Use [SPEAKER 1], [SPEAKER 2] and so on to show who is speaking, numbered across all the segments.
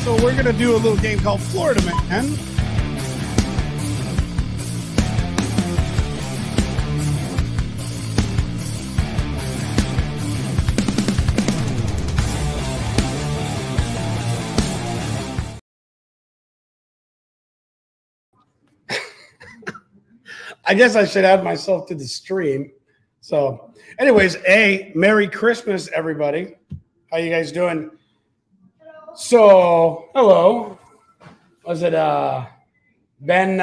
[SPEAKER 1] So we're going to do a little game called Florida Man. I guess I should add myself to the stream. So anyways, Merry Christmas, everybody. How you guys doing?
[SPEAKER 2] Hello.
[SPEAKER 1] So, hello. Was it Ben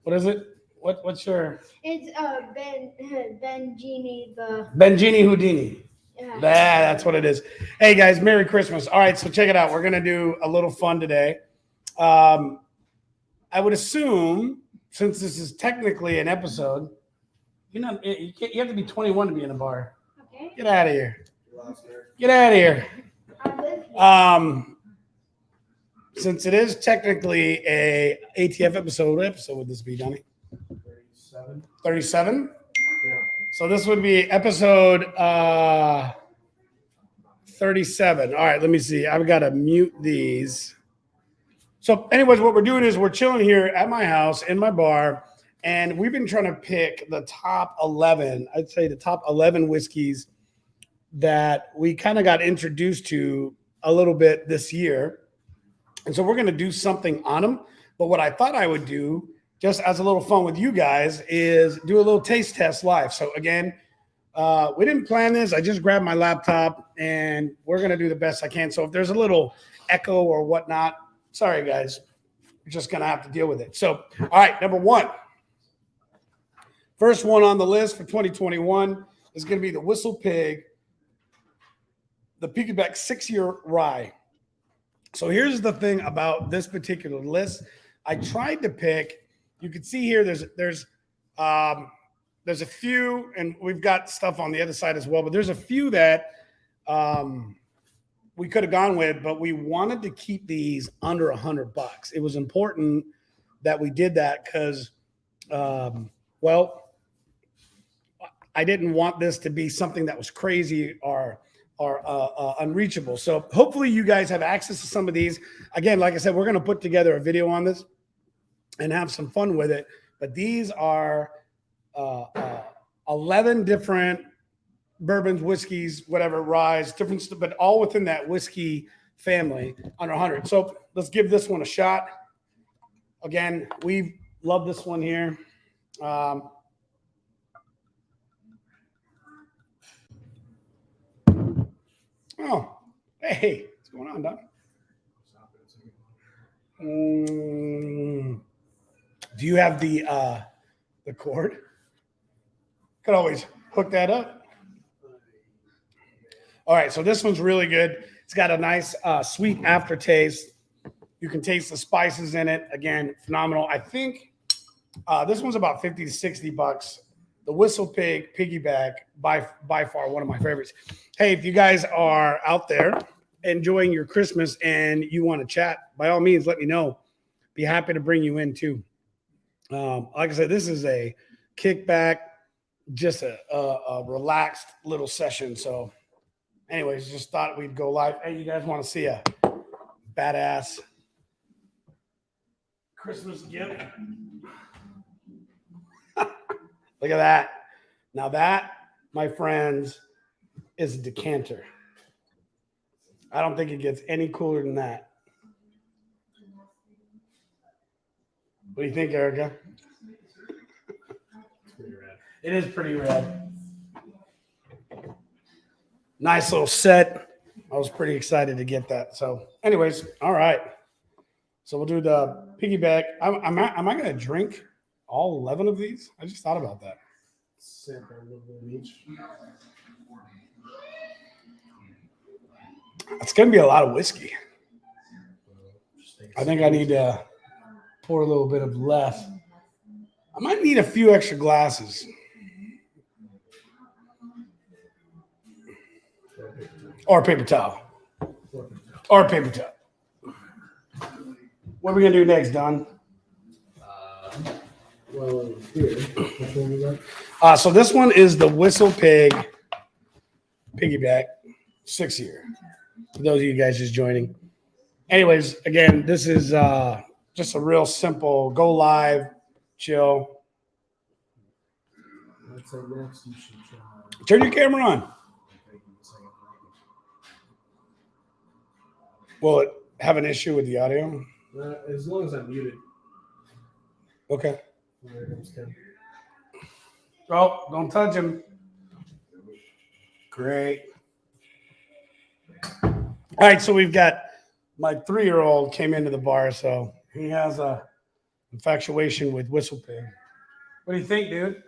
[SPEAKER 1] what is it? What's your
[SPEAKER 2] It's Ben Genie the
[SPEAKER 1] Benjini Houdini.
[SPEAKER 2] yeah.
[SPEAKER 1] That's what it is. Hey guys, Merry Christmas. All right, so check it out. We're gonna do a little fun today. I would assume, since this is technically an episode, you have to be 21 to be in a bar.
[SPEAKER 2] Okay.
[SPEAKER 1] Get out of here. Get out of here. Since it is technically a ATF episode, what episode would this be, Donnie?
[SPEAKER 3] 37.
[SPEAKER 1] 37?
[SPEAKER 3] Yeah.
[SPEAKER 1] So this would be episode 37. All right, let me see. I've got to mute these. So anyways, what we're doing is we're chilling here at my house in my bar, and we've been trying to pick the top 11, I'd say the top 11 whiskeys that we kind of got introduced to a little bit this year. And so we're going to do something on them. But what I thought I would do, just as a little fun with you guys, is do a little taste test live. So again, we didn't plan this. I just grabbed my laptop, and we're going to do the best I can. So if there's a little echo or whatnot, sorry, guys. We're just going to have to deal with it. So, all right, number one. First one on the list for 2021 is going to be the Whistle Pig, the Piggyback 6-year rye. So here's the thing about this particular list. I tried to pick, you can see here there's a few, and we've got stuff on the other side as well, but there's a few that we could have gone with, but we wanted to keep these under $100. It was important that we did that because, well, I didn't want this to be something that was crazy or unreachable. So hopefully you guys have access to some of these. Again, like I said, we're going to put together a video on this and have some fun with it. But these are 11 different bourbons, whiskeys, whatever, ryes, different stuff, but all within that whiskey family under 100. So let's give this one a shot. Again, we love this one here. Oh, hey, what's going on, Doc? Do you have the cord? Could always hook that up. All right, so this one's really good. It's got a nice sweet aftertaste. You can taste the spices in it. Again, phenomenal. I think this one's about $50 to $60. The Whistle Pig Piggyback, by far one of my favorites. Hey, if you guys are out there enjoying your Christmas and you want to chat, by all means, let me know. Be happy to bring you in too. Like I said, this is a kickback, just a relaxed little session. So anyways, just thought we'd go live. Hey, you guys want to see a badass Christmas gift? Look at that. Now that, my friends, is a decanter. I don't think it gets any cooler than that. What do you think, Erica? It is pretty rad. Nice little set. I was pretty excited to get that. So anyways, all right. So we'll do the piggyback. Am I going to drink all 11 of these? I just thought about that.
[SPEAKER 3] Sample a little bit of each.
[SPEAKER 1] It's going to be a lot of whiskey. I think I need to pour a little bit of less. I might need a few extra glasses. Or paper towel. Or paper towel. What are we going to do next, Don?
[SPEAKER 3] Well, here. Which one we got?
[SPEAKER 1] So this one is the Whistle Pig Piggyback 6-year. For those of you guys just joining. Anyways, again, this is just a real simple go live, chill.
[SPEAKER 3] I'd say next you should try.
[SPEAKER 1] Turn your camera on. Will it have an issue with the audio?
[SPEAKER 3] As long as I'm muted.
[SPEAKER 1] Okay.
[SPEAKER 3] There comes Tim.
[SPEAKER 1] Oh, don't touch him. Great. All right, so we've got my 3-year-old came into the bar, so he has a infatuation with Whistle Pig. What do you think, dude?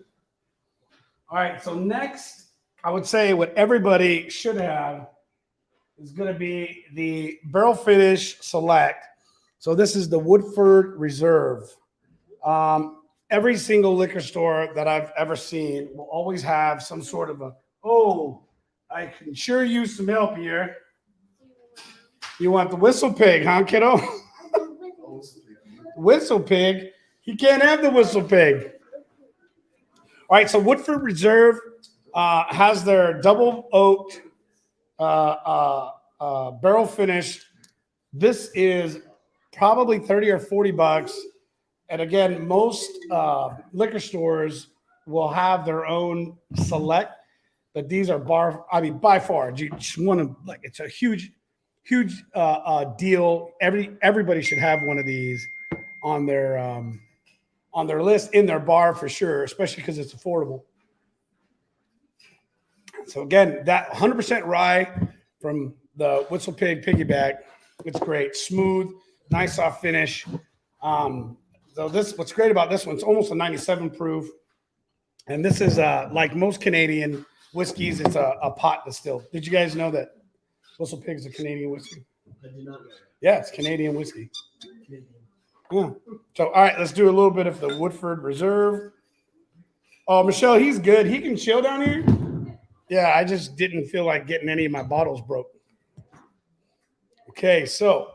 [SPEAKER 1] All right, so next, I would say what everybody should have is going to be the Barrel Finish Select. So this is the Woodford Reserve. Every single liquor store that I've ever seen will always have some sort of I can sure use some help here. You want the Whistle Pig, huh, kiddo? Whistle Pig? He can't have the Whistle Pig. All right, so Woodford Reserve has their double oaked barrel finished. This is probably 30 or 40 bucks. And again, most liquor stores will have their own select, but these are by far, you just want to, like, it's a huge deal. Everybody should have one of these on their list in their bar for sure, especially because it's affordable. So again, that 100% rye from the Whistle Pig Piggyback, it's great, smooth, nice soft finish. So what's great about this one, it's almost a 97 proof, and this is like most Canadian whiskeys, it's a pot distilled. Did you guys know that Whistle Pig is a Canadian whiskey?
[SPEAKER 3] I did not know.
[SPEAKER 1] Yeah, it's Canadian whiskey.
[SPEAKER 3] Canadian.
[SPEAKER 1] Yeah. So, all right, let's do a little bit of the Woodford Reserve. Oh, Michelle, he's good. He can chill down here. Yeah, I just didn't feel like getting any of my bottles broke. Okay, so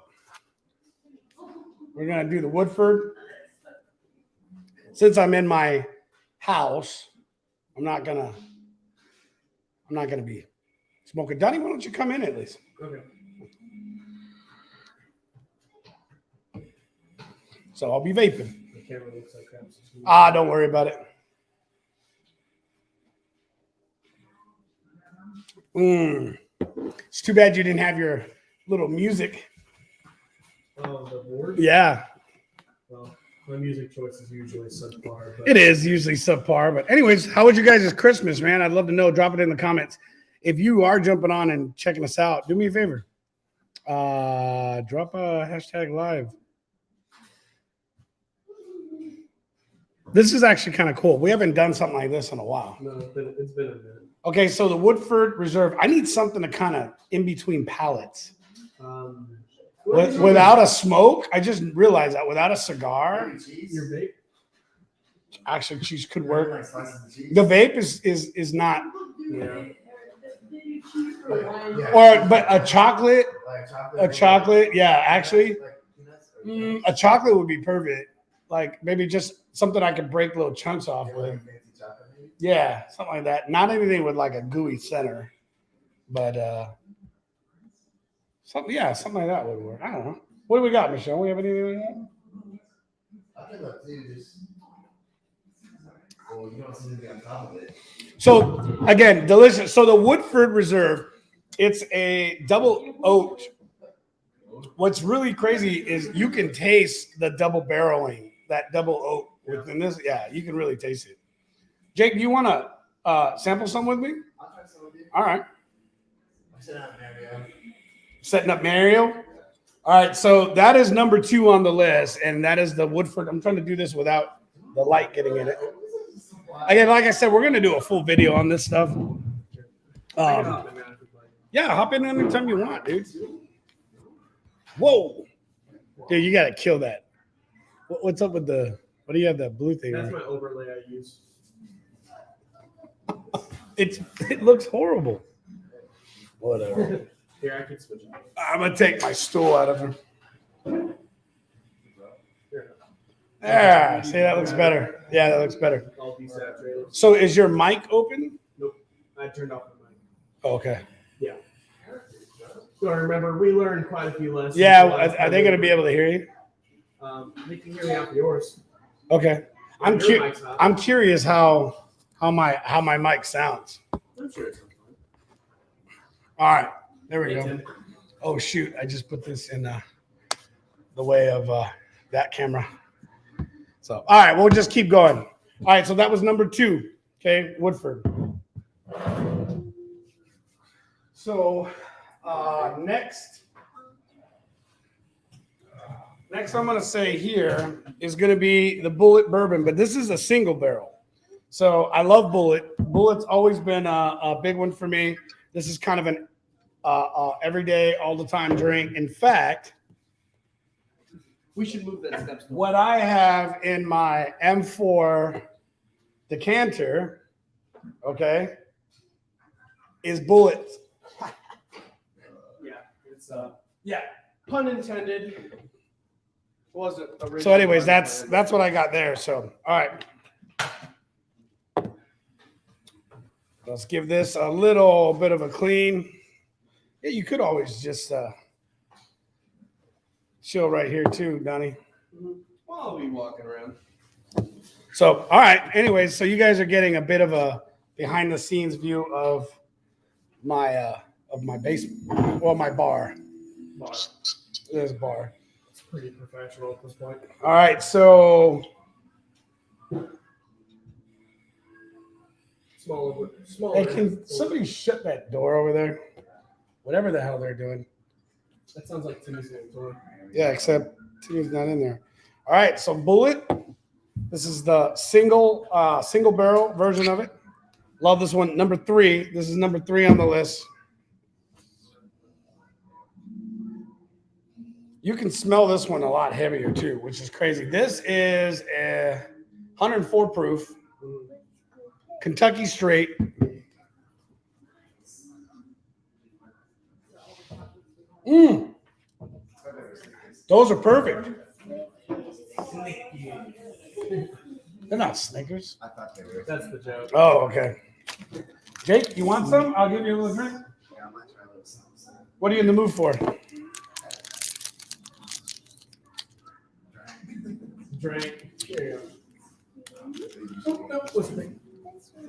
[SPEAKER 1] we're gonna do the Woodford. Since I'm in my house, I'm not gonna be smoking. Donnie, why don't you come in at least?
[SPEAKER 3] Okay.
[SPEAKER 1] So I'll be vaping.
[SPEAKER 3] The camera looks like crap.
[SPEAKER 1] Don't worry about it. It's too bad you didn't have your little music.
[SPEAKER 3] Oh, the board?
[SPEAKER 1] Yeah.
[SPEAKER 3] Well, my music choice is usually subpar.
[SPEAKER 1] It is usually subpar. But anyways, how was you guys' Christmas, man? I'd love to know. Drop it in the comments. If you are jumping on and checking us out, do me a favor. Drop a hashtag live. This is actually kind of cool. We haven't done something like this in a while.
[SPEAKER 3] No, it's been a minute.
[SPEAKER 1] Okay, so the Woodford Reserve. I need something to kind of in between palettes. Without a smoke, I just realized that without a cigar,
[SPEAKER 3] Your vape?
[SPEAKER 1] actually cheese could work. The vape is not,
[SPEAKER 3] Yeah.
[SPEAKER 1] but a chocolate, yeah, actually, a chocolate would be perfect. Like maybe just something I could break little chunks off with. Yeah, something like that. Not anything with like a gooey center, but something like that would work. I don't know. What do we got, Michelle? We have anything like that?
[SPEAKER 4] I think that too. You don't see anything on top of it.
[SPEAKER 1] So again, delicious. So the Woodford Reserve, it's a double oaked. What's really crazy is you can taste the double barreling, that double oak within this. Yeah, you can really taste it. Jake, do you want to sample some with me?
[SPEAKER 4] I'll try some of it.
[SPEAKER 1] All right.
[SPEAKER 4] I'm setting up Mario.
[SPEAKER 1] Setting up Mario. All right, so that is number 2 on the list, and that is the Woodford. I'm trying to do this without the light getting in it. Again, like I said, we're going to do a full video on this stuff. Yeah, hop in anytime you want, dude. Whoa. Dude, you got to kill that. What's up with what do you have that blue thing?
[SPEAKER 3] That's my overlay I use.
[SPEAKER 1] It looks horrible. Whatever.
[SPEAKER 3] Here, I can switch it.
[SPEAKER 1] I'm going to take my stool out of him.
[SPEAKER 3] Here.
[SPEAKER 1] Yeah, see, that looks better. Yeah, that looks better.
[SPEAKER 3] All desaturated.
[SPEAKER 1] So is your mic open?
[SPEAKER 3] Nope. I turned off the mic.
[SPEAKER 1] Oh, okay.
[SPEAKER 3] Yeah. So I remember we learned quite a few lessons.
[SPEAKER 1] Yeah, are they going to be able to hear you?
[SPEAKER 3] They can hear me off yours.
[SPEAKER 1] Okay. I'm
[SPEAKER 3] Your mic's not.
[SPEAKER 1] I'm curious how my mic sounds.
[SPEAKER 3] I'm sure it's fine.
[SPEAKER 1] All right, there we go. Oh shoot! I just put this in the way of that camera. So all right, we'll just keep going. All right, so that was number 2. Okay, Woodford. So next I'm going to say here is going to be the Bullet Bourbon, but this is a single barrel. So I love Bullet. Bullet's always been a big one for me. This is kind of an everyday, all the time drink. In fact,
[SPEAKER 4] We should move that steps.
[SPEAKER 1] what I have in my M4 decanter, okay, is Bullet.
[SPEAKER 3] Yeah, it's yeah. Pun intended. Wasn't originally.
[SPEAKER 1] So, anyways, that's what I got there. So, all right. Let's give this a little bit of a clean. Yeah, you could always just chill right here too, Donnie.
[SPEAKER 4] Well, I'll be walking around.
[SPEAKER 1] So, all right. Anyways, so you guys are getting a bit of a behind the scenes view of my basement, well, my bar. There's a bar.
[SPEAKER 3] It's pretty professional at this point.
[SPEAKER 1] All right, so
[SPEAKER 3] Smaller.
[SPEAKER 1] hey, can somebody shut that door over there? Whatever the hell they're doing.
[SPEAKER 3] That sounds like Timmy's name. Sorry.
[SPEAKER 1] Yeah, except Timmy's not in there. All right, so Bullet. This is the single barrel version of it. Love this one. Number 3. This is number 3 on the list. You can smell this one a lot heavier too, which is crazy. This is a 104 proof Kentucky straight. Those are perfect. They're not Snickers.
[SPEAKER 4] I thought they were.
[SPEAKER 3] That's the joke.
[SPEAKER 1] Oh, okay. Jake, you want some? I'll give you a little drink.
[SPEAKER 4] Yeah, I might try those.
[SPEAKER 1] What are you in the mood for?
[SPEAKER 3] Drink. There you go. Oh, no, whistling.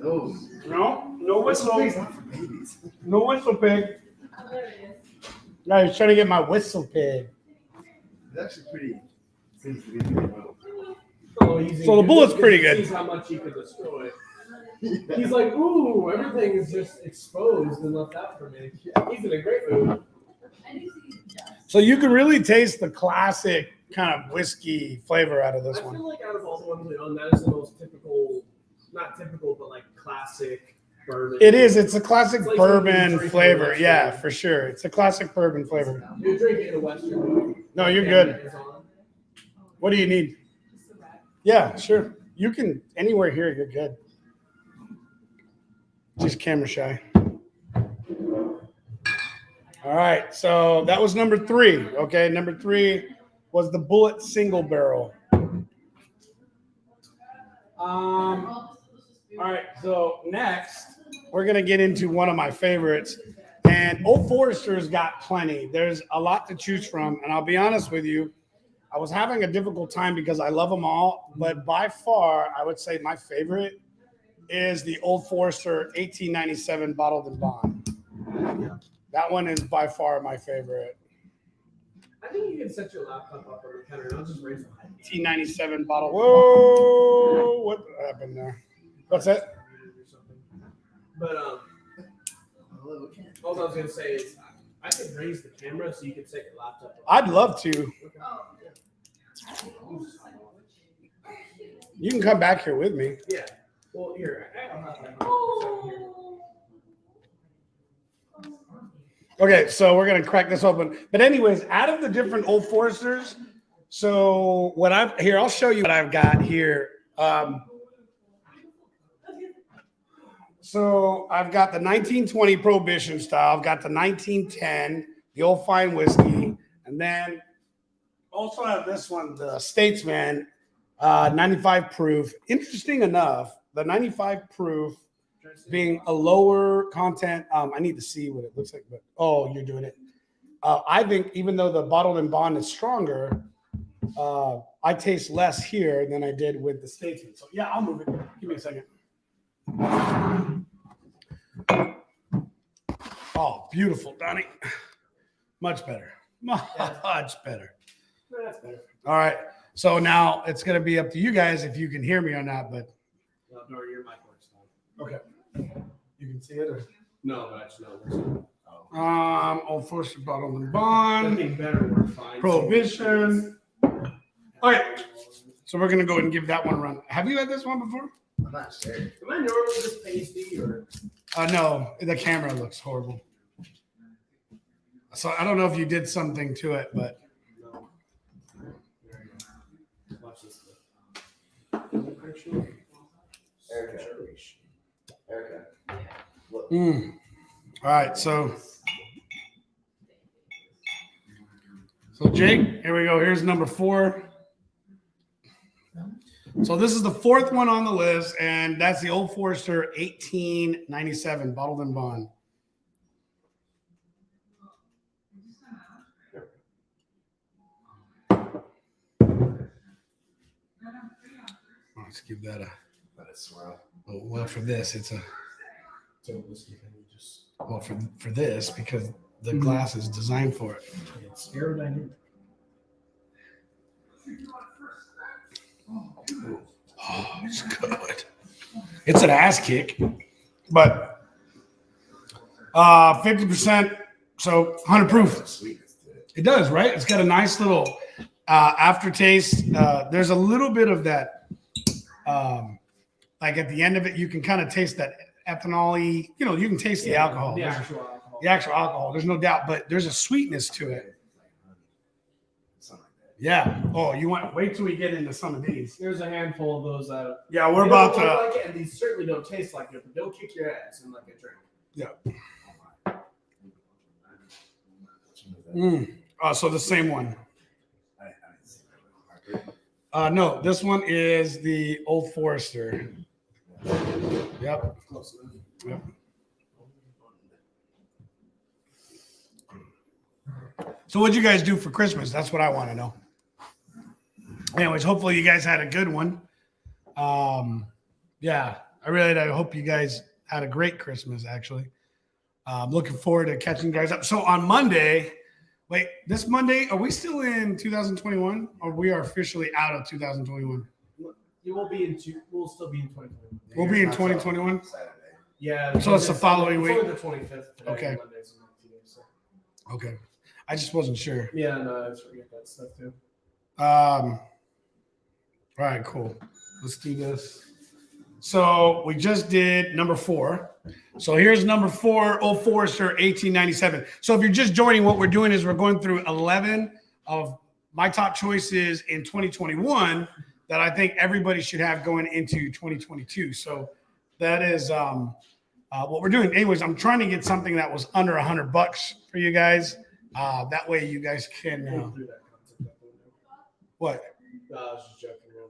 [SPEAKER 4] Those.
[SPEAKER 1] No whistle.
[SPEAKER 4] Babies.
[SPEAKER 1] No whistle pig. No, he's trying to get my whistle pig.
[SPEAKER 4] It's actually pretty. Seems to be doing well.
[SPEAKER 3] Oh, easy.
[SPEAKER 1] So the bullet's pretty good.
[SPEAKER 3] Sees how much he can destroy. He's like, ooh, everything is just exposed and left out for me. He's in a great mood.
[SPEAKER 1] So you can really taste the classic kind of whiskey flavor out of this
[SPEAKER 3] I
[SPEAKER 1] one.
[SPEAKER 3] feel like out of all the ones we own, that is the most typical, not typical, but like classic bourbon.
[SPEAKER 1] It is. It's a classic
[SPEAKER 3] It's like something you
[SPEAKER 1] bourbon
[SPEAKER 3] drink in a
[SPEAKER 1] flavor.
[SPEAKER 3] restaurant.
[SPEAKER 1] Yeah, for sure. It's a classic bourbon flavor.
[SPEAKER 3] You drink it in a Western mood.
[SPEAKER 1] No, you're good. What do you need? Yeah, sure. You can anywhere here. You're good. Just camera shy. All right. So that was number 3. Okay. Number 3 was the Bullet single barrel. All right. So next, we're going to get into one of my favorites. And Old Forester's got plenty. There's a lot to choose from. And I'll be honest with you, I was having a difficult time because I love them all. But by far, I would say my favorite is the Old Forester 1897 Bottled in Bond. That one is by far my favorite.
[SPEAKER 3] I think you can set your laptop up on the counter and I'll just raise the height.
[SPEAKER 1] 1897 bottle. Whoa! What happened there? What's that?
[SPEAKER 3] But all I was gonna say is I could raise the camera so you can set your laptop up.
[SPEAKER 1] I'd love to. You can come back here with me.
[SPEAKER 3] Yeah. Well, here. I'll have that here.
[SPEAKER 1] Okay, so we're gonna crack this open. But anyways, out of the different Old Foresters, so what I've here, I'll show you what I've got here. So I've got the 1920 Prohibition style. I've got the 1910, the Old Fine Whiskey, and then also have this one, the Statesman, 95 proof. Interesting enough, the 95 proof being a lower content. I need to see what it looks like, but oh, you're doing it. I think even though the bottled and bond is stronger, I taste less here than I did with the Statesman. So yeah, I'll move it. Give me a second. Oh, beautiful, Donnie. Much better. Much better.
[SPEAKER 3] That's better.
[SPEAKER 1] All right. So now it's going to be up to you guys if you can hear me or not, but
[SPEAKER 3] No, your mic works fine.
[SPEAKER 1] okay. You can see it or?
[SPEAKER 3] No, but actually, no.
[SPEAKER 1] Old Forester bottled and
[SPEAKER 3] I
[SPEAKER 1] bond,
[SPEAKER 3] think better work fine.
[SPEAKER 1] Prohibition. All right. So we're going to go ahead and give that one a run. Have you had this one before?
[SPEAKER 4] I'm not sure.
[SPEAKER 3] Am I normally just pasty or?
[SPEAKER 1] No, the camera looks horrible. So I don't know if you did something to it, but
[SPEAKER 3] No. There you go. Watch this.
[SPEAKER 4] Erica. Look.
[SPEAKER 1] all right. So Jake, here we go. Here's number 4. So this is the 4th one on the list, and that's the Old Forester 1897 bottled and bond. Let's give that a
[SPEAKER 4] Let it swirl.
[SPEAKER 1] well for this. It's a
[SPEAKER 3] So whiskey thing, you just
[SPEAKER 1] well for this because the glass is designed for it.
[SPEAKER 3] it's aerodynamic.
[SPEAKER 1] Oh, it's good. It's an ass kick, but 50%, so 100 proof.
[SPEAKER 4] Sweetness to it.
[SPEAKER 1] It does, right? It's got a nice little aftertaste. There's a little bit of that, like at the end of it, you can kind of taste that ethanol-y, you can taste the alcohol.
[SPEAKER 3] The
[SPEAKER 1] There's-
[SPEAKER 3] actual alcohol.
[SPEAKER 1] the actual alcohol, there's no doubt, but there's a sweetness to it.
[SPEAKER 4] Something like that.
[SPEAKER 1] Yeah. Oh, wait till we get into some of these.
[SPEAKER 3] There's a handful of those that
[SPEAKER 1] Yeah, we're
[SPEAKER 3] they
[SPEAKER 1] about
[SPEAKER 3] don't look
[SPEAKER 1] to.
[SPEAKER 3] like it, and these certainly don't taste like it, but they'll kick your ass in like a drink.
[SPEAKER 1] So the same one.
[SPEAKER 4] I see. Harper.
[SPEAKER 1] No, this one is the Old Forester. Yep.
[SPEAKER 3] Close enough.
[SPEAKER 1] Yep. So what'd you guys do for Christmas? That's what I want to know. Anyways, hopefully you guys had a good one. Yeah, I hope you guys had a great Christmas, actually. Looking forward to catching you guys up. So on Monday, this Monday, are we still in 2021 or we are officially out of 2021?
[SPEAKER 3] We'll still be in 2021.
[SPEAKER 1] We'll be in 2021.
[SPEAKER 4] Saturday.
[SPEAKER 3] Yeah.
[SPEAKER 1] So it's the following week?
[SPEAKER 3] It's only the 25th today.
[SPEAKER 1] Okay.
[SPEAKER 3] Monday's in 19 days, so.
[SPEAKER 1] Okay. I just wasn't sure.
[SPEAKER 3] Yeah, no, I just forget that stuff too.
[SPEAKER 1] All right, cool. Let's do this. So we just did number 4. So here's number 4, Old Forester 1897. So if you're just joining, what we're doing is we're going through 11 of my top choices in 2021 that I think everybody should have going into 2022. So that is what we're doing. Anyways, I'm trying to get something that was under $100 for you guys. That way you guys can.
[SPEAKER 3] Through that concept that we do.
[SPEAKER 1] What?
[SPEAKER 3] I was just joking around.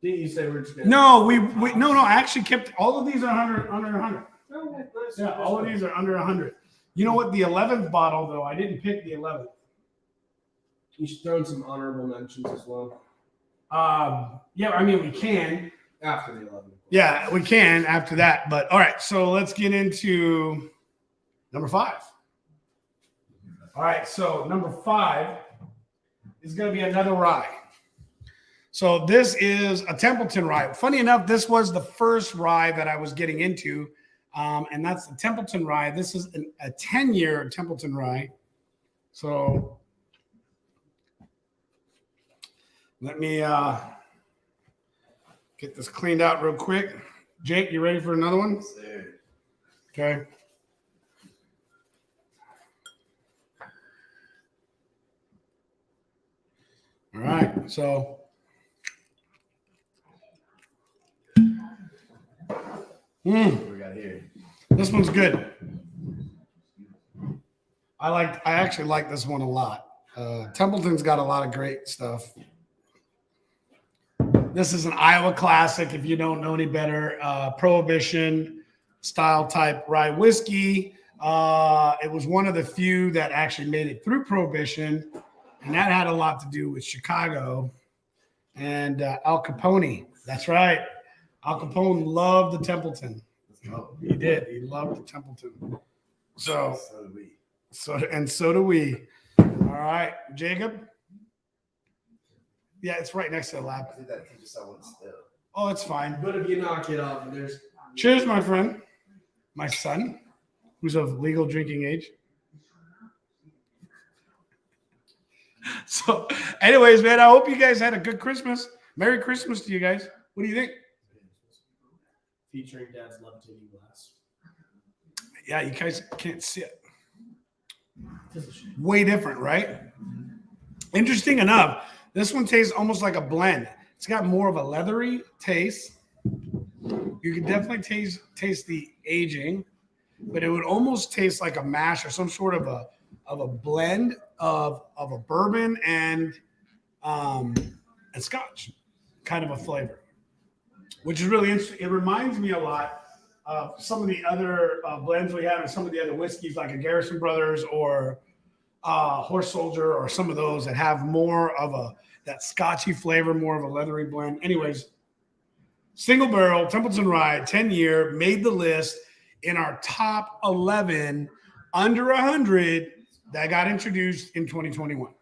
[SPEAKER 3] Didn't you say we're just gonna?
[SPEAKER 1] No, no. I actually kept all of these are under 100.
[SPEAKER 3] Oh, nice.
[SPEAKER 1] Yeah, all of these are under 100. You know what? The 11th bottle, though, I didn't pick the 11th.
[SPEAKER 3] You should throw in some honorable mentions as well.
[SPEAKER 1] Yeah, I mean we can.
[SPEAKER 3] After the 11th.
[SPEAKER 1] Yeah, we can after that. But all right, so let's get into number 5. All right, so number 5 is going to be another rye. So this is a Templeton Rye. Funny enough, this was the first rye that I was getting into, and that's the Templeton Rye. This is a 10-year Templeton Rye. So let me get this cleaned out real quick. Jake, you ready for another one? Okay. All right, so
[SPEAKER 4] What we got here?
[SPEAKER 1] this one's good. I actually like this one a lot. Templeton's got a lot of great stuff. This is an Iowa classic. If you don't know any better, Prohibition style type rye whiskey. It was one of the few that actually made it through Prohibition, and that had a lot to do with Chicago and Al Capone. That's right. Al Capone loved the Templeton. He did. He loved the Templeton. So
[SPEAKER 4] do we.
[SPEAKER 1] So do we. All right, Jacob. Yeah, it's right next to the lab.
[SPEAKER 4] I think that teaches someone still.
[SPEAKER 1] Oh, it's fine.
[SPEAKER 3] But if you knock it off, there's.
[SPEAKER 1] Cheers, my friend. My son, who's of legal drinking age. So, anyways, man, I hope you guys had a good Christmas. Merry Christmas to you guys. What do you think?
[SPEAKER 3] Featuring Dad's levitating glass.
[SPEAKER 1] Yeah, you guys can't see it. Way different, right? Interesting enough, this one tastes almost like a blend. It's got more of a leathery taste. You can definitely taste the aging, but it would almost taste like a mash or some sort of a blend of a bourbon and Scotch kind of a flavor, which is really interesting. It reminds me a lot of some of the other blends we have and some of the other whiskeys like a Garrison Brothers or Horse Soldier or some of those that have more of that Scotchy flavor, more of a leathery blend. Anyways, single barrel, Templeton Ride, 10-year, made the list in our top 11 under 100 that got introduced in 2021.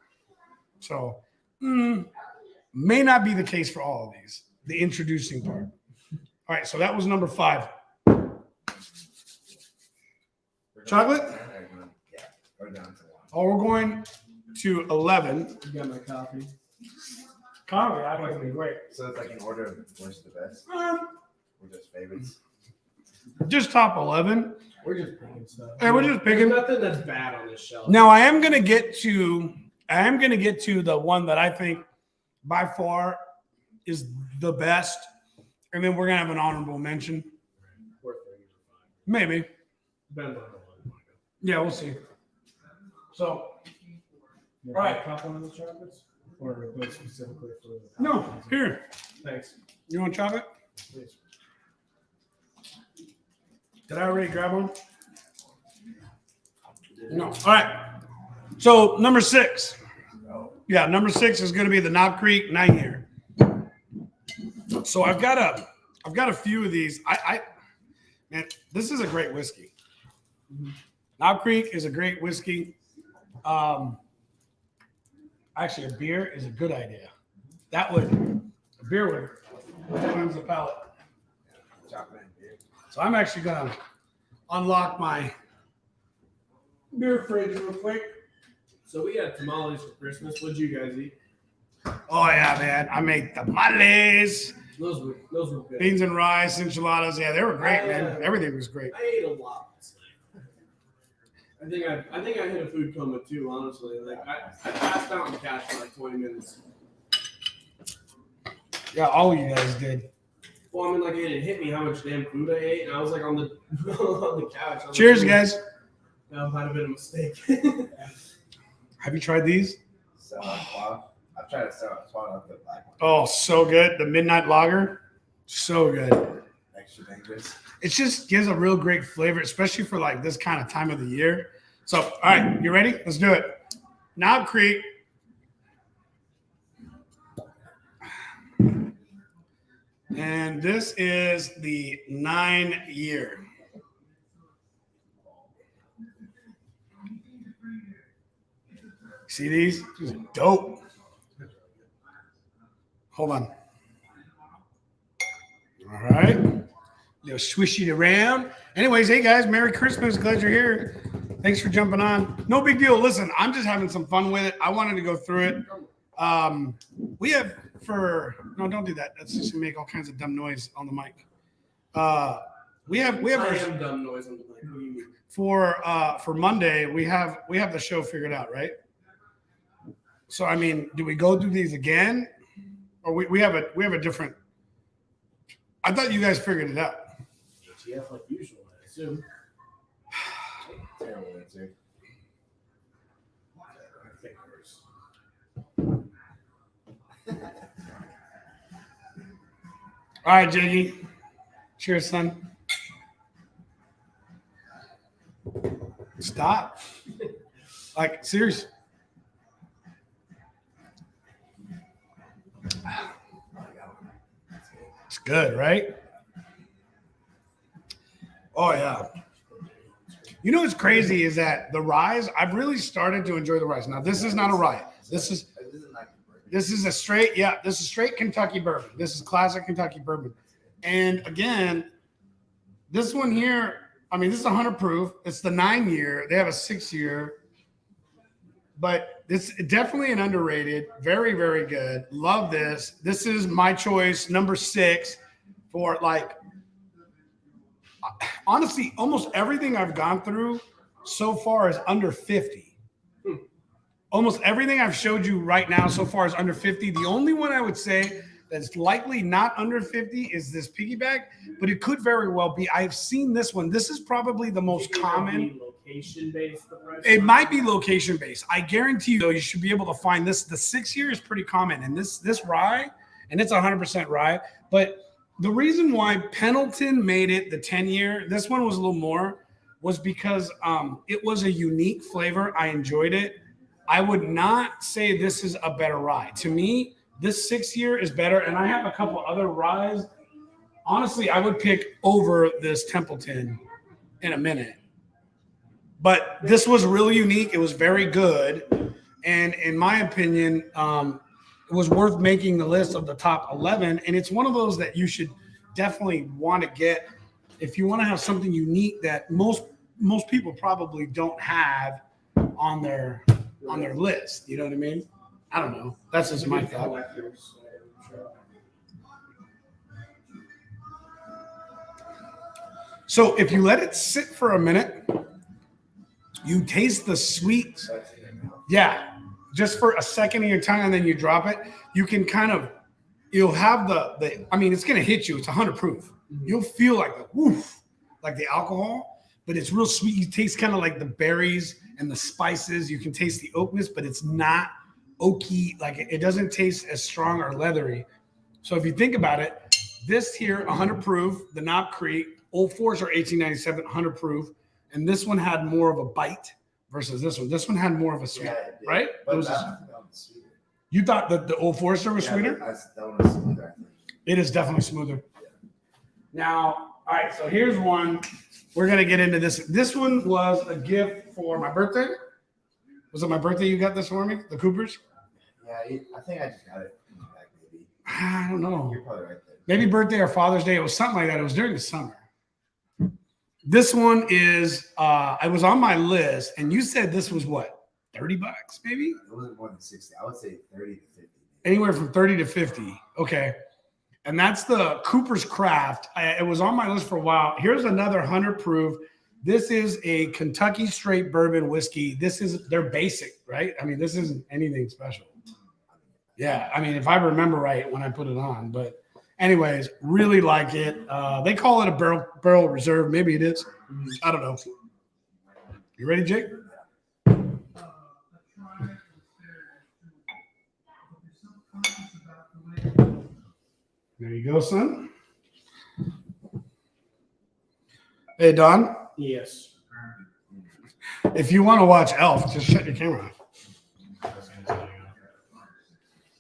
[SPEAKER 1] So, may not be the case for all of these, the introducing part. All right, so that was number 5. Chocolate?
[SPEAKER 4] Yeah, or down to 1.
[SPEAKER 1] Oh, we're going to 11.
[SPEAKER 3] You got my coffee.
[SPEAKER 1] Coffee, I think it'd be great.
[SPEAKER 4] So it's like in order of worst to best, or just favorites.
[SPEAKER 1] Just top 11.
[SPEAKER 3] We're just picking stuff.
[SPEAKER 1] Hey, we're just picking.
[SPEAKER 3] There's nothing that's bad on this shelf.
[SPEAKER 1] Now I am gonna get to the one that I think by far is the best, and then we're gonna have an honorable mention.
[SPEAKER 3] Worth it.
[SPEAKER 1] Maybe.
[SPEAKER 3] Depends on the one.
[SPEAKER 1] Yeah, we'll see. So
[SPEAKER 3] You
[SPEAKER 1] Right.
[SPEAKER 3] want a cup one of those chocolates? Or those specifically for the
[SPEAKER 1] no, here.
[SPEAKER 3] Thanks.
[SPEAKER 1] You want chocolate?
[SPEAKER 3] Please.
[SPEAKER 1] Did I already grab one? No. All right. So number 6. Yeah, number 6 is going to be the Knob Creek 9-year. So I've got a few of these. Man, this is a great whiskey. Knob Creek is a great whiskey. Actually, a beer is a good idea. A beer would cleanse the palate.
[SPEAKER 4] Chocolate and beer.
[SPEAKER 1] So I'm actually going to unlock my beer fridge real quick.
[SPEAKER 3] So we had tamales for Christmas. What'd you guys eat?
[SPEAKER 1] Oh, yeah, man. I made tamales,
[SPEAKER 3] Those were good.
[SPEAKER 1] beans and rice, enchiladas. Yeah, they were great, man. Everything was great.
[SPEAKER 3] I ate a lot last night. I think I hit a food coma too, honestly. Like I passed out on the couch for like 20 minutes.
[SPEAKER 1] Yeah, all of you guys did.
[SPEAKER 3] Well, I mean, like it didn't hit me how much damn food I ate, and I was like on the on the couch. I was
[SPEAKER 1] Cheers,
[SPEAKER 3] like,
[SPEAKER 1] guys.
[SPEAKER 3] That might have been a mistake.
[SPEAKER 1] Have you tried these?
[SPEAKER 4] So I've tried to swallow up the black one.
[SPEAKER 1] Oh, so good. The Midnight Lager. So good.
[SPEAKER 4] Extra dangerous.
[SPEAKER 1] It just gives a real great flavor, especially for like this kind of time of the year. So, all right, you ready? Let's do it. Knob Creek. And this is the 9-year. See these? These are dope. Hold on. All right. They'll swish it around. Anyways, hey guys, Merry Christmas. Glad you're here. Thanks for jumping on. No big deal. Listen, I'm just having some fun with it. I wanted to go through it. We have no, don't do that. That's just gonna make all kinds of dumb noise on the mic. We have
[SPEAKER 3] I am dumb noise on the mic. What do you mean?
[SPEAKER 1] for Monday. We have the show figured out, right? So I mean, do we go through these again, or we have a different? I thought you guys figured it out.
[SPEAKER 3] ATF like usual, I assume.
[SPEAKER 4] Terrible answer.
[SPEAKER 3] I think hers.
[SPEAKER 1] All right, Jiggy. Cheers, son. Stop. Like, seriously. It's good, right? Oh, yeah. You know what's crazy is that the ryes, I've really started to enjoy the ryes. Now, this is not a rye. This is a straight, this is straight Kentucky bourbon. This is classic Kentucky bourbon. And again, this one here, I mean, this is 100 proof. It's the 9-year. They have a 6-year. But this is definitely an underrated. Very, very good. Love this. This is my choice, number 6 for like, honestly, almost everything I've gone through so far is under 50. Almost everything I've showed you right now so far is under 50. The only one I would say that's likely not under 50 is this piggyback, but it could very well be. I've seen this one. This is probably the most common.
[SPEAKER 3] Location-based.
[SPEAKER 1] It might be location-based. I guarantee you, though, you should be able to find this. The 6-year is pretty common, and this rye, and it's 100% rye. But the reason why Pendleton made it the 10-year, this one was a little more, was because it was a unique flavor. I enjoyed it. I would not say this is a better rye. To me, this 6-year is better, and I have a couple other ryes. Honestly, I would pick over this Templeton in a minute. But this was really unique. It was very good. And in my opinion, it was worth making the list of the top 11. And it's one of those that you should definitely want to get if you want to have something unique that most people probably don't have on their list. You know what I mean? I don't know. That's just my thought. So if you let it sit for a minute, you taste the sweet. Yeah. Just for a second in your tongue, and then you drop it. You can you'll have the I mean, it's going to hit you. It's 100 proof. You'll feel like the woof, like the alcohol, but it's real sweet. You taste kind of like the berries and the spices. You can taste the oakness, but it's not oaky. Like it doesn't taste as strong or leathery. So if you think about it, this here, 100 proof, the Knob Creek, Old Forester 1897, 100 proof. And this one had more of a bite versus this one. This one had more of a sweet, right? You thought that the Old Forester was sweeter?
[SPEAKER 4] That one was smoother, I think.
[SPEAKER 1] It is definitely smoother. Yeah. Now, all right, so here's one. We're going to get into this. This one was a gift for my birthday. Was it my birthday you got this for me? The Coopers?
[SPEAKER 4] Yeah, I think I just got it back, maybe.
[SPEAKER 1] I don't know.
[SPEAKER 4] You're probably right there.
[SPEAKER 1] Maybe birthday or Father's Day. It was something like that. It was during the summer. This one is, I was on my list, and you said this was what, $30 maybe?
[SPEAKER 4] It wasn't more than 60. I would say 30 to 50.
[SPEAKER 1] Anywhere from 30 to 50. Okay. And that's the Cooper's Craft. It was on my list for a while. Here's another 100 proof. This is a Kentucky straight bourbon whiskey. This is their basic, right? I mean, this isn't anything special. Yeah. I mean, if I remember right when I put it on, but anyways, really like it. They call it a barrel reserve. Maybe it is. I don't know. You ready, Jake? There you go, son. Hey, Don.
[SPEAKER 3] Yes.
[SPEAKER 1] If you want to watch Elf, just shut your camera off.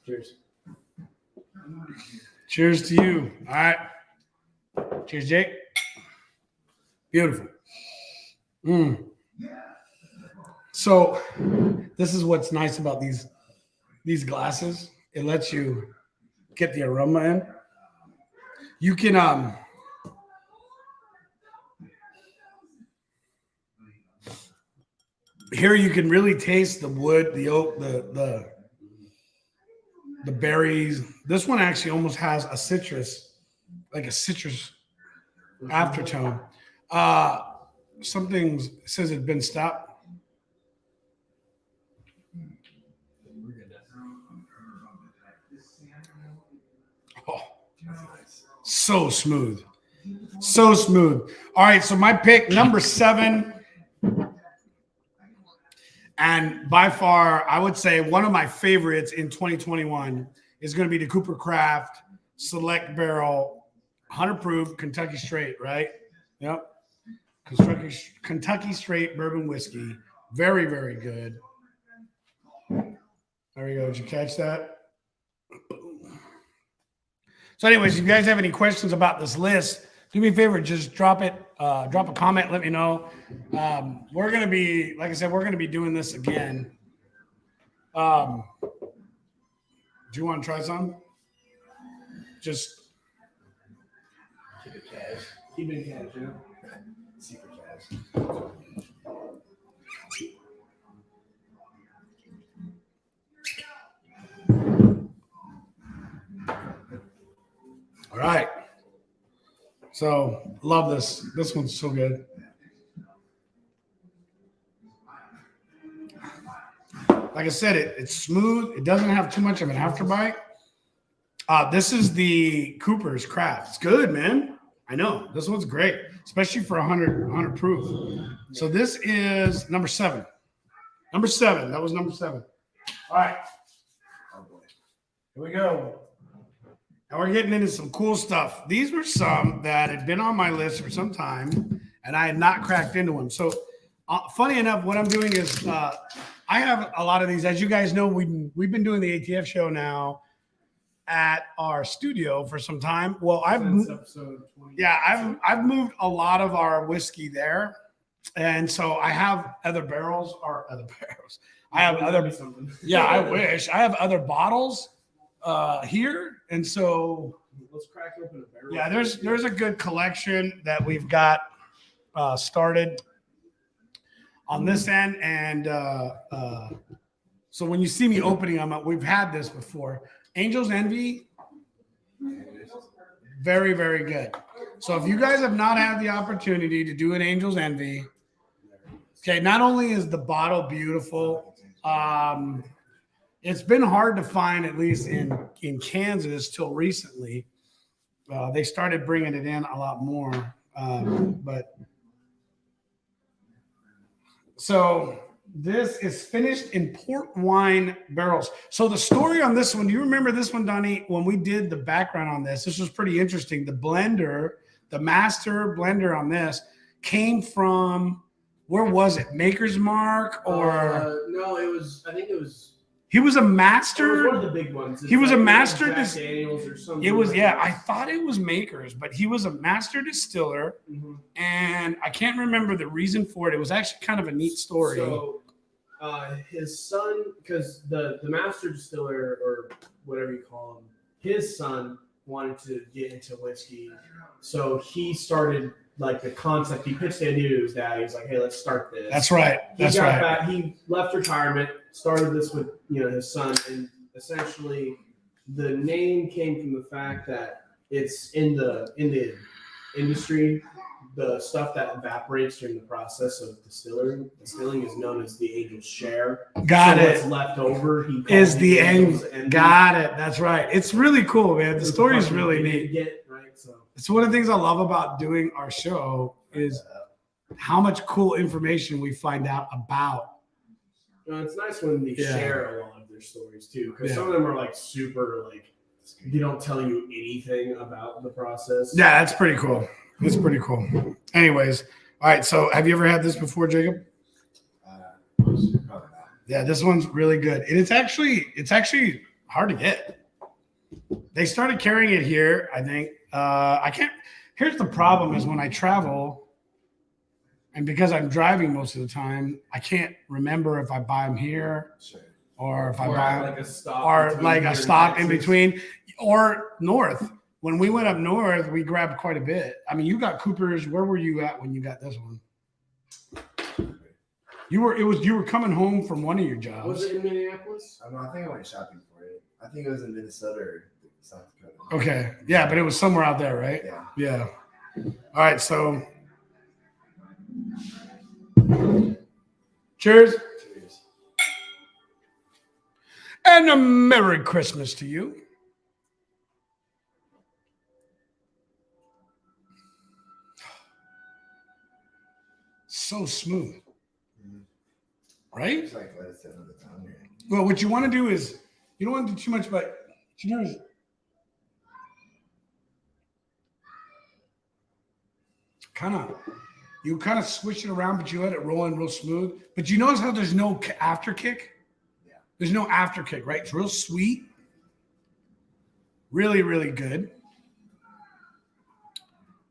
[SPEAKER 3] Cheers.
[SPEAKER 1] Cheers to you. All right. Cheers, Jake. Beautiful. So this is what's nice about these glasses. It lets you get the aroma in. You can here you can really taste the wood, the oak, the berries. This one actually almost has a citrus, like a citrus aftertone. Something says it's been stopped. Oh, so smooth. So smooth. All right, so my pick, number 7. And by far, I would say one of my favorites in 2021 is going to be the Cooper Craft Select Barrel 100 proof Kentucky Straight, right? Yep. Kentucky straight bourbon whiskey. Very, very good. There we go. Did you catch that? So anyways, if you guys have any questions about this list, do me a favor, just drop a comment, let me know. We're going to be, like I said, we're going to be doing this again. Do you want to try some? Just
[SPEAKER 4] Keep it cash.
[SPEAKER 3] Keep it cash, yeah.
[SPEAKER 4] Secret cash.
[SPEAKER 1] all right. So love this. This one's so good. Like I said, it's smooth. It doesn't have too much of an afterbite. This is the Cooper's Craft. It's good, man. I know. This one's great, especially for 100 proof. So this is number 7. Number 7. That was number 7. All right.
[SPEAKER 4] Oh boy.
[SPEAKER 1] Here we go. Now we're getting into some cool stuff. These were some that had been on my list for some time, and I had not cracked into them. So funny enough, what I'm doing is I have a lot of these. As you guys know, we've been doing the ATF show now at our studio for some time. Well,
[SPEAKER 3] Since episode 20.
[SPEAKER 1] I've moved a lot of our whiskey there, and so I have other barrels. I have other. Yeah, I wish I have other bottles here, and so
[SPEAKER 3] Let's crack open a barrel.
[SPEAKER 1] yeah, there's a good collection that we've got started on this end, and so when you see me opening them up, we've had this before. Angel's Envy, very, very good. So if you guys have not had the opportunity to do an Angel's Envy, okay, not only is the bottle beautiful, it's been hard to find, at least in Kansas till recently. They started bringing it in a lot more, but so this is finished in port wine barrels. So the story on this one, do you remember this one, Donnie? When we did the background on this was pretty interesting. The blender, the master blender on this came from, where was it? Maker's Mark or?
[SPEAKER 3] No, it was, I think it was.
[SPEAKER 1] He was a
[SPEAKER 3] It was
[SPEAKER 1] master.
[SPEAKER 3] one of the big ones.
[SPEAKER 1] He was a master.
[SPEAKER 3] Jack Daniels or something.
[SPEAKER 1] It was,
[SPEAKER 3] like
[SPEAKER 1] yeah,
[SPEAKER 3] that.
[SPEAKER 1] I thought it was Maker's, but he was a master distiller.
[SPEAKER 3] Mhm.
[SPEAKER 1] And I can't remember the reason for it. It was actually kind of a neat story.
[SPEAKER 3] So his son, because the master distiller or whatever you call him, his son wanted to get into whiskey. So he started like the concept. He pitched the idea to his dad. He was like, "Hey, let's start this."
[SPEAKER 1] That's right. That's right.
[SPEAKER 3] He left retirement, started this with his son, and essentially the name came from the fact that it's in the industry. The stuff that evaporates during the process of distilling is known as the angel's share.
[SPEAKER 1] Got it.
[SPEAKER 3] What's left over, he calls
[SPEAKER 1] Is the
[SPEAKER 3] angel's
[SPEAKER 1] angle.
[SPEAKER 3] envy.
[SPEAKER 1] Got it. That's right. It's really cool, man. The
[SPEAKER 3] It's
[SPEAKER 1] story is
[SPEAKER 3] fucking
[SPEAKER 1] really
[SPEAKER 3] big to
[SPEAKER 1] neat.
[SPEAKER 3] get, right? So
[SPEAKER 1] It's one of the things I love about doing our show is how much cool information we find out about.
[SPEAKER 3] it's nice when they
[SPEAKER 1] Yeah.
[SPEAKER 3] share a lot of their stories too, because
[SPEAKER 1] Yeah.
[SPEAKER 3] some of them are like super like they don't tell you anything about the process.
[SPEAKER 1] Yeah, that's pretty cool. That's pretty cool. Anyways, all right. So have you ever had this before, Jacob?
[SPEAKER 4] Probably not.
[SPEAKER 1] Yeah, this one's really good. And it's actually hard to get. They started carrying it here, I think. I can't. Here's the problem is when I travel, and because I'm driving most of the time, I can't remember if I buy them here
[SPEAKER 4] Sure.
[SPEAKER 1] or if I
[SPEAKER 3] Or
[SPEAKER 1] buy
[SPEAKER 3] like a stop,
[SPEAKER 1] or
[SPEAKER 3] between
[SPEAKER 1] like
[SPEAKER 3] here
[SPEAKER 1] a
[SPEAKER 3] and
[SPEAKER 1] stop in
[SPEAKER 3] Texas.
[SPEAKER 1] between or north. When we went up north, we grabbed quite a bit. I mean, you got Cooper's. Where were you at when you got this one? You were coming home from one of your jobs.
[SPEAKER 3] Was it in Minneapolis?
[SPEAKER 4] I don't know. I think I went shopping for it. I think it was in Minnesota or South Dakota.
[SPEAKER 1] Okay. Yeah, but it was somewhere out there, right?
[SPEAKER 4] Yeah.
[SPEAKER 1] Yeah. All right, so cheers.
[SPEAKER 4] Cheers.
[SPEAKER 1] And a Merry Christmas to you. So smooth. Right?
[SPEAKER 4] It's like let it sit on the tongue here.
[SPEAKER 1] Well, what you want to do is you don't want to do too much, but cheers. Kind of, You kind of switch it around, but you let it roll in real smooth. But you notice how there's no after kick?
[SPEAKER 4] Yeah.
[SPEAKER 1] There's no after kick, right? It's real sweet. Really, really good.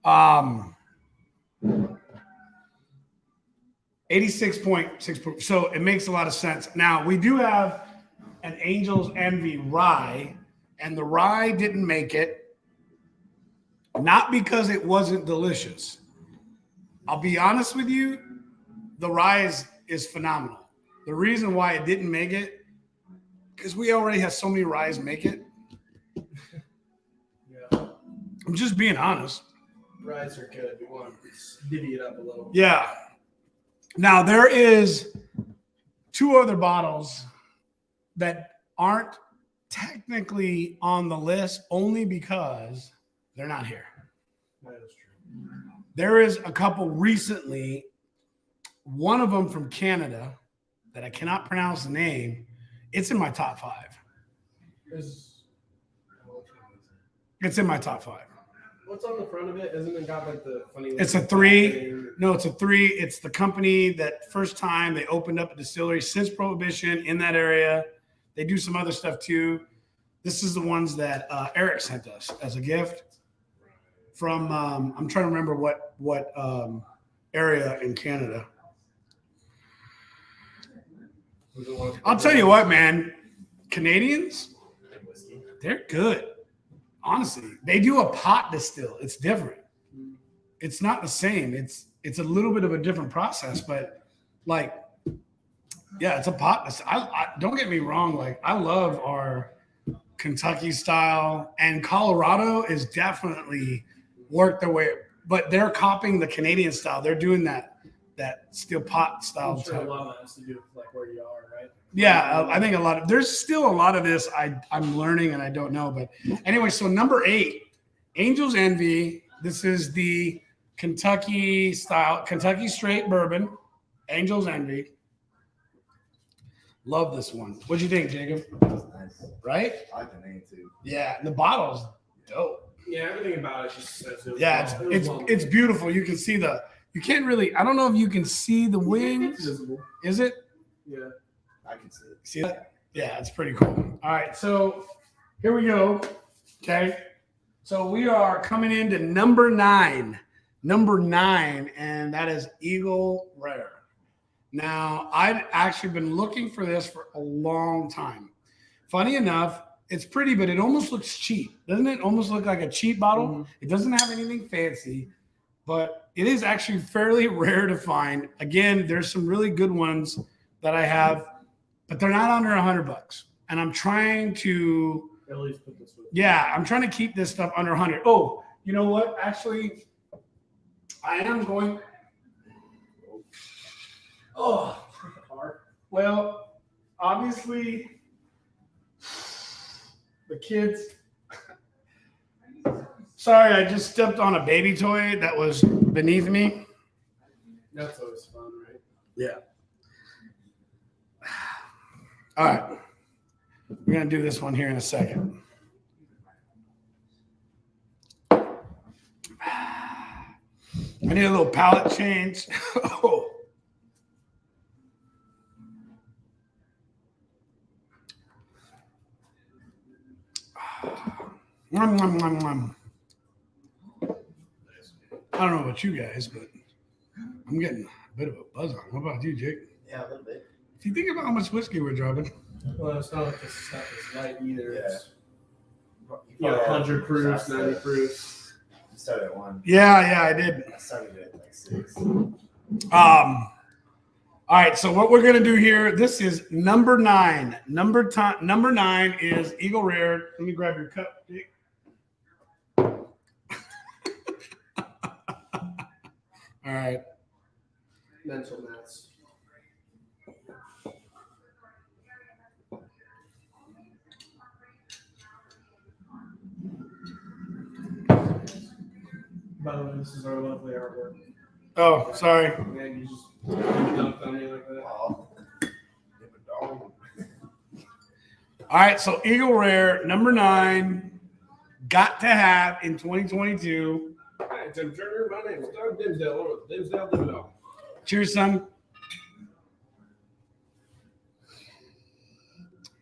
[SPEAKER 1] 86.6 proof. So it makes a lot of sense. Now we do have an Angel's Envy Rye, and the rye didn't make it, not because it wasn't delicious. I'll be honest with you, the rye is phenomenal. The reason why it didn't make it, because we already have so many ryes make it.
[SPEAKER 3] Yeah.
[SPEAKER 1] I'm just being honest.
[SPEAKER 3] Ryes are good. We want to divvy it up a little.
[SPEAKER 1] Yeah. Now there is 2 other bottles that aren't technically on the list only because they're not here.
[SPEAKER 3] That is true.
[SPEAKER 1] There is a couple recently, one of them from Canada that I cannot pronounce the name. It's in my top 5. It's in my top 5.
[SPEAKER 3] What's on the front of it? Isn't it got like the funny?
[SPEAKER 1] It's a 3. No, it's a 3. It's the company that first time they opened up a distillery since Prohibition in that area. They do some other stuff too. This is the ones that Eric sent us as a gift from. I'm trying to remember what area in Canada. I'll tell you what, man. Canadians, they're good. Honestly, they do a pot distill. It's different. It's not the same. It's a little bit of a different process, but like, yeah, it's a pot distill. I don't get me wrong. Like, I love our Kentucky style, and Colorado is definitely worked their way, but they're copying the Canadian style. They're doing that steel pot style.
[SPEAKER 3] I'm sure a lot of that has to do with like where you are, right?
[SPEAKER 1] Yeah, I think there's still a lot of this I'm learning and I don't know. But anyway, so number 8, Angel's Envy. This is the Kentucky style, Kentucky straight bourbon, Angel's Envy. Love this one. What'd you think, Jacob?
[SPEAKER 4] That's nice.
[SPEAKER 1] Right?
[SPEAKER 4] I like the name too.
[SPEAKER 1] Yeah, the bottle's dope.
[SPEAKER 3] Yeah, everything about it just says it.
[SPEAKER 1] Yeah, it's beautiful. You can see you can't really, I don't know if you can see the wings.
[SPEAKER 3] visible.
[SPEAKER 1] Is it?
[SPEAKER 3] Yeah.
[SPEAKER 4] I can see it.
[SPEAKER 1] See that? Yeah, it's pretty cool. All right, so here we go. Okay. So we are coming into number 9. Number 9, and that is Eagle Rare. Now, I've actually been looking for this for a long time. Funny enough, it's pretty, but it almost looks cheap. Doesn't it almost look like a cheap bottle?
[SPEAKER 3] Mm-hmm.
[SPEAKER 1] It doesn't have anything fancy, but it is actually fairly rare to find. Again, there's some really good ones that I have, but they're not under $100. And I'm trying to,
[SPEAKER 3] At least put this with.
[SPEAKER 1] yeah, I'm trying to keep this stuff under 100. Oh, you know what? Actually, I am going. Oh, well, obviously, the kids. Sorry, I just stepped on a baby toy that was beneath me.
[SPEAKER 3] That's always fun, right?
[SPEAKER 1] Yeah. All right. We're going to do this one here in a second. I need a little palate change. Oh. Nom, nom, nom, nom. I don't know about you guys, but I'm getting a bit of a buzz on. What about you, Jake?
[SPEAKER 4] Yeah, a little bit.
[SPEAKER 1] If you think about how much whiskey we're dropping,
[SPEAKER 3] Well, it's not like this stuff is light either.
[SPEAKER 4] Yeah.
[SPEAKER 3] It's 100 proofs, 90 proofs.
[SPEAKER 4] You started at 1.
[SPEAKER 1] yeah, I did.
[SPEAKER 4] I started at like 6.
[SPEAKER 1] All right, so what we're gonna do here, this is number 9. Number 9 is Eagle Rare. Let me grab your cup, Jake. All right.
[SPEAKER 3] Mental maths. By the way, this is our lovely artwork.
[SPEAKER 1] Oh, sorry.
[SPEAKER 3] Man, you just dunked on me like that.
[SPEAKER 4] Oh.
[SPEAKER 1] All right, so Eagle Rare, number 9, got to have in 2022.
[SPEAKER 3] Nice. Tim Turner. My name is Doug Dimsdale. Dimsdale, Dimsdale.
[SPEAKER 1] Cheers, son.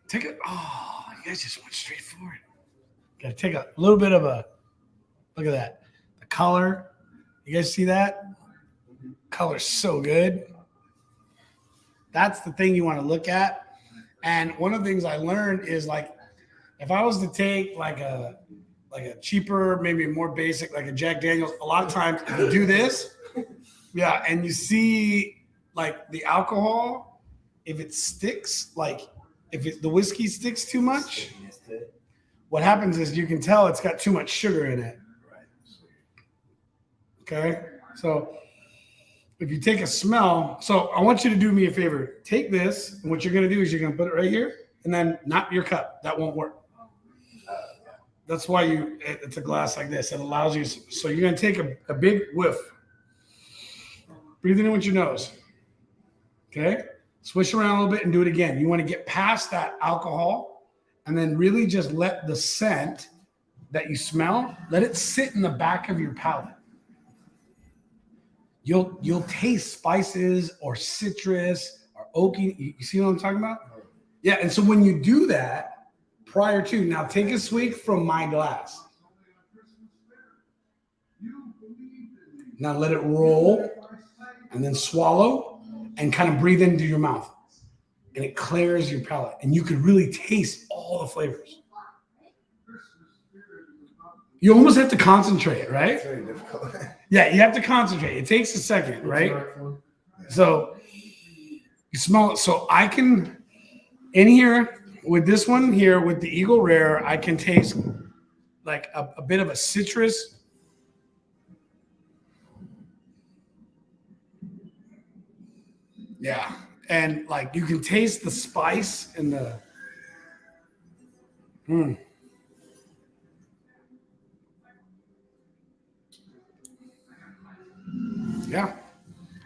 [SPEAKER 1] Take it. Oh, you guys just went straight for it. Gotta take a little bit of a look at that. The color. You guys see that? Color's so good. That's the thing you want to look at. And one of the things I learned is like if I was to take like a cheaper, maybe more basic, like a Jack Daniels, a lot of times you do this, yeah, and you see like the alcohol, if it sticks, like if the whiskey sticks too much, what happens is you can tell it's got too much sugar in it. Okay, so if you take a smell, so I want you to do me a favor. Take this, and what you're going to do is you're going to put it right here, and then not your cup. That won't work. That's why it's a glass like this. It allows you. So you're going to take a big whiff. Breathe it in with your nose. Okay? Swish around a little bit and do it again. You want to get past that alcohol and then really just let the scent that you smell, let it sit in the back of your palate. You'll taste spices or citrus or oaky. You see what I'm talking about? Yeah, and so when you do that, prior to, now take a swig from my glass. Now let it roll and then swallow and kind of breathe into your mouth. And it clears your palate. And you could really taste all the flavors. You almost have to concentrate, right?
[SPEAKER 4] It's very difficult.
[SPEAKER 1] Yeah, you have to concentrate. It takes a second, right? So you smell it. So I can, in here, with this one here, with the Eagle Rare, I can taste like a bit of a citrus. Yeah. And like you can taste the spice and the yeah.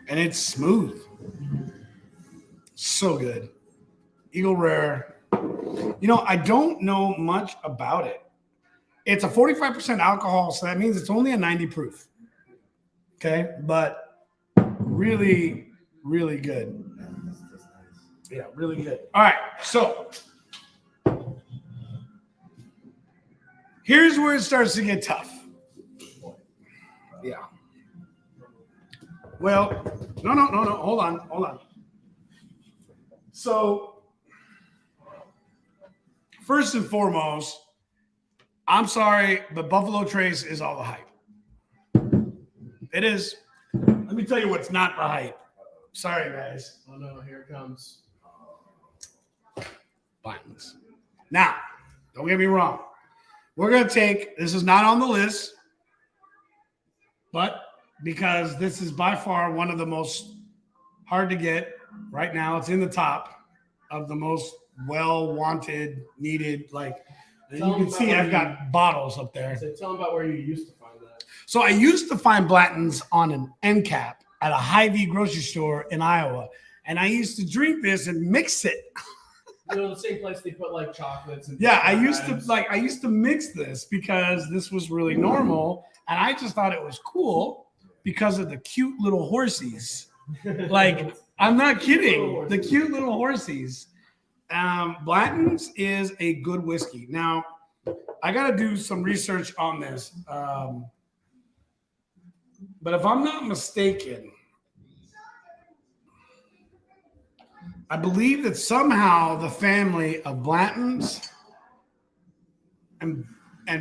[SPEAKER 1] And it's smooth. So good. Eagle Rare. You know, I don't know much about it. It's a 45% alcohol, so that means it's only a 90 proof. Okay, but really, really good. Yeah, really good. All right, so here's where it starts to get tough. Yeah. Well, no. Hold on. So, first and foremost, I'm sorry, but Buffalo Trace is all the hype. It is. Let me tell you what's not the hype. Sorry, guys.
[SPEAKER 3] Oh no, here it comes.
[SPEAKER 1] Blanton's. Now, don't get me wrong. We're going to take, this is not on the list, but because this is by far one of the most hard to get right now. It's in the top of the most well-wanted, needed, like, and you can see I've got bottles up there.
[SPEAKER 3] So tell them about where you used to find that.
[SPEAKER 1] So I used to find Blanton's on an end cap at a Hy-Vee grocery store in Iowa. And I used to drink this and mix it.
[SPEAKER 3] You know, the same place they put like chocolates and
[SPEAKER 1] yeah, I used to mix this because this was really normal. And I just thought it was cool because of the cute little horsies. Like, I'm not kidding. The cute little horsies. Blanton's is a good whiskey. Now, I got to do some research on this. But if I'm not mistaken, I believe that somehow the family of Blanton's and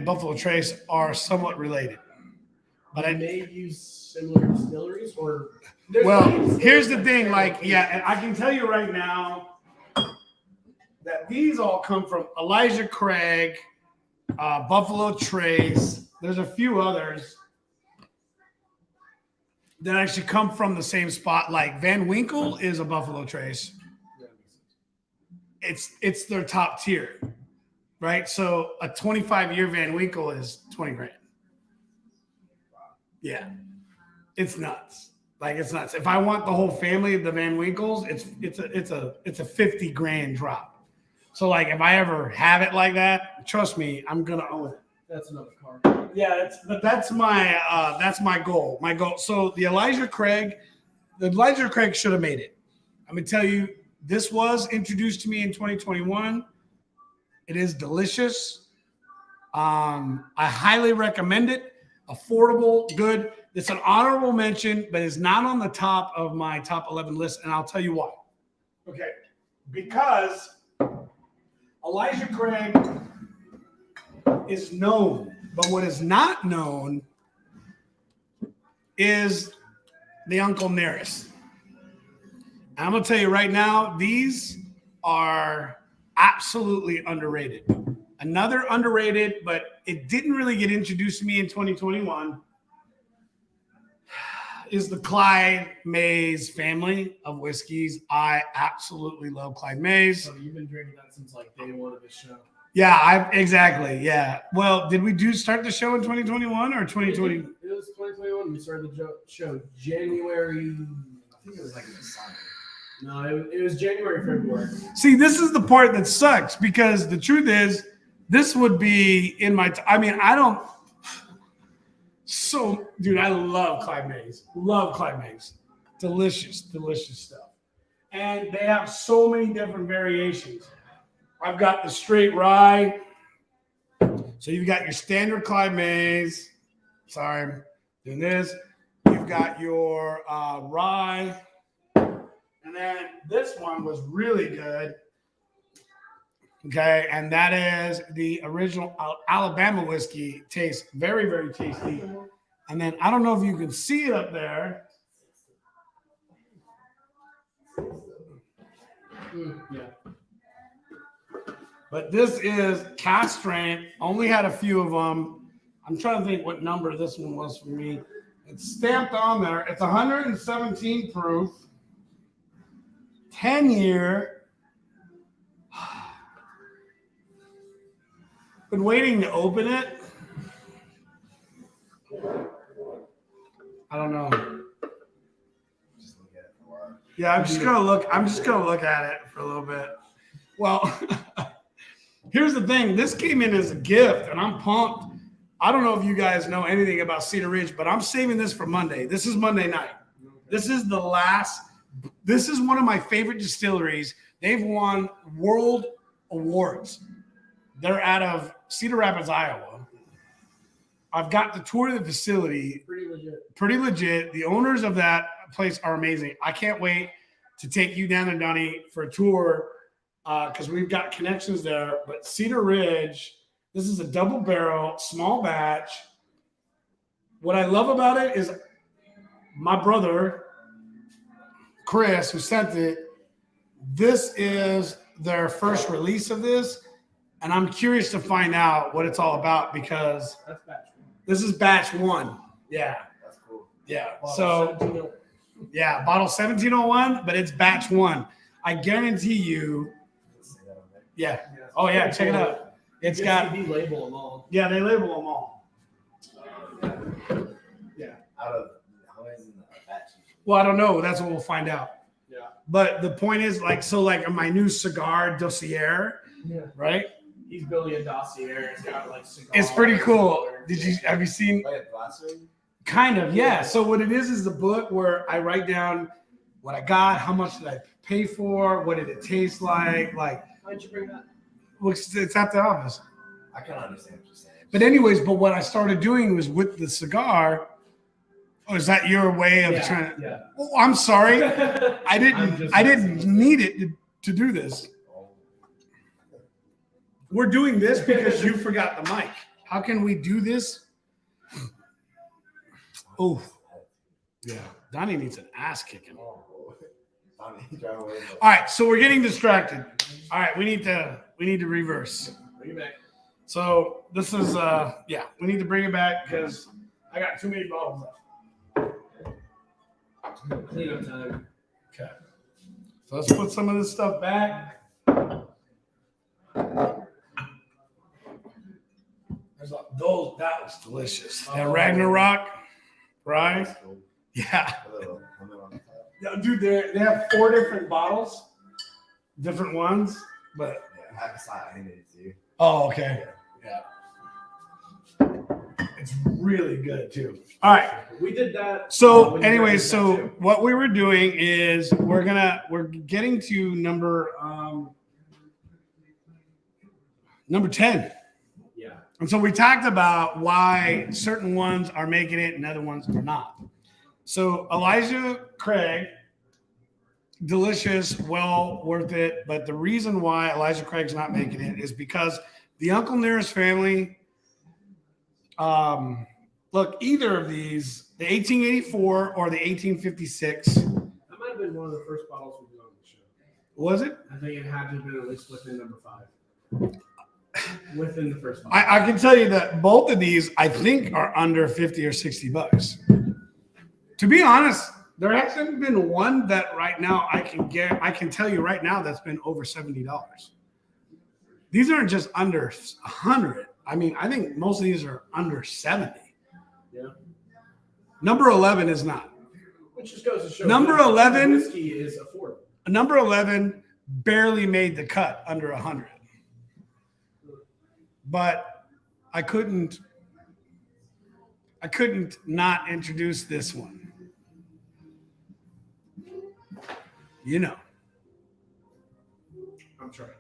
[SPEAKER 1] Buffalo Trace are somewhat related. But I
[SPEAKER 3] may use similar distilleries or.
[SPEAKER 1] Well, here's the thing. Like, yeah, and I can tell you right now that these all come from Elijah Craig, Buffalo Trace. There's a few others that actually come from the same spot. Like Van Winkle is a Buffalo Trace. It's their top tier, right? So a 25-year Van Winkle is 20 grand. Yeah, it's nuts. Like, it's nuts. If I want the whole family of the Van Winkles, it's a 50 grand drop. So like if I ever have it like that, trust me, I'm gonna own it.
[SPEAKER 3] That's another car.
[SPEAKER 1] Yeah, that's my goal. My goal. So the Elijah Craig should have made it. I'm gonna tell you, this was introduced to me in 2021. It is delicious. I highly recommend it. Affordable, good. It's an honorable mention, but it's not on the top of my top 11 list, and I'll tell you why. Okay, because Elijah Craig is known, but what is not known is the Uncle Nearest. And I'm gonna tell you right now, these are absolutely underrated. Another underrated, but it didn't really get introduced to me in 2021, is the Clyde Mays family of whiskeys. I absolutely love Clyde Mays.
[SPEAKER 3] So you've been drinking that since like day one of the show.
[SPEAKER 1] Yeah, exactly. Yeah. Well, did we start the show in 2021 or 2020?
[SPEAKER 3] It was 2021. We started the show January.
[SPEAKER 4] I think it was like in the summer.
[SPEAKER 3] No, it was January, February.
[SPEAKER 1] See, this is the part that sucks because the truth is, this would be in my. I don't. So, dude, I love Clyde Mays. Love Clyde Mays. Delicious, delicious stuff. And they have so many different variations. I've got the straight rye. So you've got your standard Clyde Mays. Sorry, I'm doing this. You've got your rye. And then this one was really good. Okay, and that is the original Alabama whiskey. Tastes very, very tasty. And then I don't know if you can see it up there.
[SPEAKER 3] Yeah.
[SPEAKER 1] But this is cast strength. Only had a few of them. I'm trying to think what number this one was for me. It's stamped on there. It's 117 proof. 10-year. Been waiting to open it. I don't know.
[SPEAKER 4] Just look at it for a while.
[SPEAKER 1] Yeah, I'm just gonna look at it for a little bit. Well, here's the thing. This came in as a gift, and I'm pumped. I don't know if you guys know anything about Cedar Ridge, but I'm saving this for Monday. This is Monday night. This is the last. This is one of my favorite distilleries. They've won world awards. They're out of Cedar Rapids, Iowa. I've got the tour of the facility. Pretty legit. The owners of that place are amazing. I can't wait to take you down there, Donnie, for a tour because we've got connections there. But Cedar Ridge, this is a double barrel, small batch. What I love about it is my brother, Chris, who sent it, this is their first release of this. And I'm curious to find out what it's all about because this is batch one. Yeah.
[SPEAKER 4] That's cool.
[SPEAKER 1] Yeah.
[SPEAKER 3] Bottle
[SPEAKER 1] So, yeah, bottle 1701, but it's batch one. I guarantee you. Yeah. Oh, yeah. Check it out. It's got.
[SPEAKER 3] They label them all.
[SPEAKER 1] Yeah, they label them all. Yeah.
[SPEAKER 4] Out of how many is in the batch?
[SPEAKER 1] Well, I don't know. That's what we'll find out.
[SPEAKER 3] Yeah.
[SPEAKER 1] But the point is, like my new cigar dossier,
[SPEAKER 3] Yeah.
[SPEAKER 1] right?
[SPEAKER 3] He's building a dossier. It's got like cigars.
[SPEAKER 1] It's pretty cool. Have you seen?
[SPEAKER 4] Like a glossary?
[SPEAKER 1] Kind of, yeah. So what it is the book where I write down what I got, how much did I pay for, what did it taste like.
[SPEAKER 3] Why'd you bring that?
[SPEAKER 1] It's at the office.
[SPEAKER 4] I can understand what you're saying.
[SPEAKER 1] But anyways, what I started doing was with the cigar. Oh, is that your way of trying to?
[SPEAKER 3] Yeah.
[SPEAKER 1] Oh, I'm sorry. I didn't need it to do this. We're doing this because you forgot the mic. How can we do this? Oh, yeah. Donnie needs an ass kicking. All right, so we're getting distracted. All right, we need to reverse.
[SPEAKER 3] Bring it back.
[SPEAKER 1] So this is we need to bring it back because I got too many bottles left.
[SPEAKER 3] Clean up time.
[SPEAKER 1] Okay. So let's put some of this stuff back. That was delicious. That Ragnarok, right? Yeah. Yeah, dude, they have 4 different bottles, different ones, but
[SPEAKER 4] Yeah, I handed it to you.
[SPEAKER 1] oh, okay. Yeah. It's really good too. All right.
[SPEAKER 3] We did that.
[SPEAKER 1] So,
[SPEAKER 3] when you
[SPEAKER 1] anyways,
[SPEAKER 3] guys did that
[SPEAKER 1] so
[SPEAKER 3] too.
[SPEAKER 1] what we were doing is we're getting to number 10.
[SPEAKER 3] Yeah.
[SPEAKER 1] And so we talked about why certain ones are making it and other ones are not. So Elijah Craig, delicious, well worth it. But the reason why Elijah Craig's not making it is because the Uncle Nearest family, look, either of these, the 1884 or the 1856.
[SPEAKER 3] That might have been one of the first bottles we did on the show.
[SPEAKER 1] Was it?
[SPEAKER 3] I think it had to have been at least within number 5. Within the first 5.
[SPEAKER 1] I can tell you that both of these, I think, are under 50 or 60 bucks. To be honest, there hasn't been one that right now I can tell you right now that's been over $70. These aren't just under 100. I mean, I think most of these are under 70.
[SPEAKER 3] Yeah.
[SPEAKER 1] Number 11 is not.
[SPEAKER 3] Which just goes to show
[SPEAKER 1] Number
[SPEAKER 3] that
[SPEAKER 1] 11
[SPEAKER 3] whiskey is affordable.
[SPEAKER 1] Number 11 barely made the cut under 100. But I couldn't not introduce this one. You know,
[SPEAKER 3] I'm trying.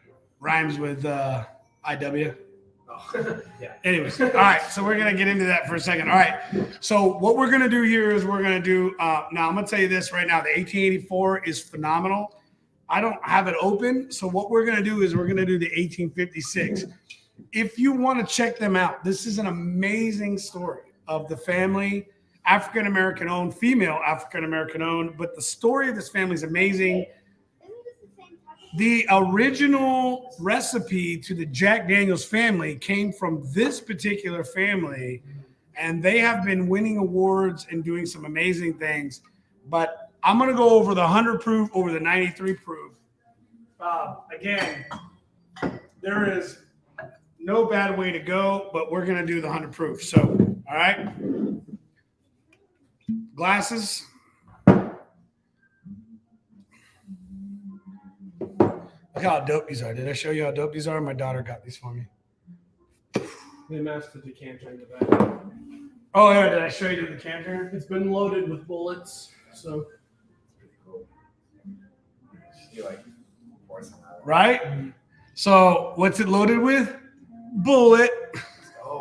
[SPEAKER 1] rhymes with IW.
[SPEAKER 3] Oh, yeah.
[SPEAKER 1] Anyways, all right. So we're gonna get into that for a second. All right. So what we're gonna do here is we're gonna do. Now I'm gonna tell you this right now. The 1884 is phenomenal. I don't have it open. So what we're gonna do is we're gonna do the 1856. If you want to check them out, this is an amazing story of the family, African American owned, female African American owned. But the story of this family is amazing. The original recipe to the Jack Daniels family came from this particular family, and they have been winning awards and doing some amazing things. But I'm going to go over the 100 proof, over the 93 proof. Again, there is no bad way to go, but we're going to do the 100 proof. So, all right. Glasses. Look how dope these are. Did I show you how dope these are? My daughter got these for me.
[SPEAKER 3] They match the decanter in the back.
[SPEAKER 1] Oh, yeah. Did I show you the decanter?
[SPEAKER 3] It's been loaded with bullets, so.
[SPEAKER 1] Right? So, what's it loaded with? Bullet.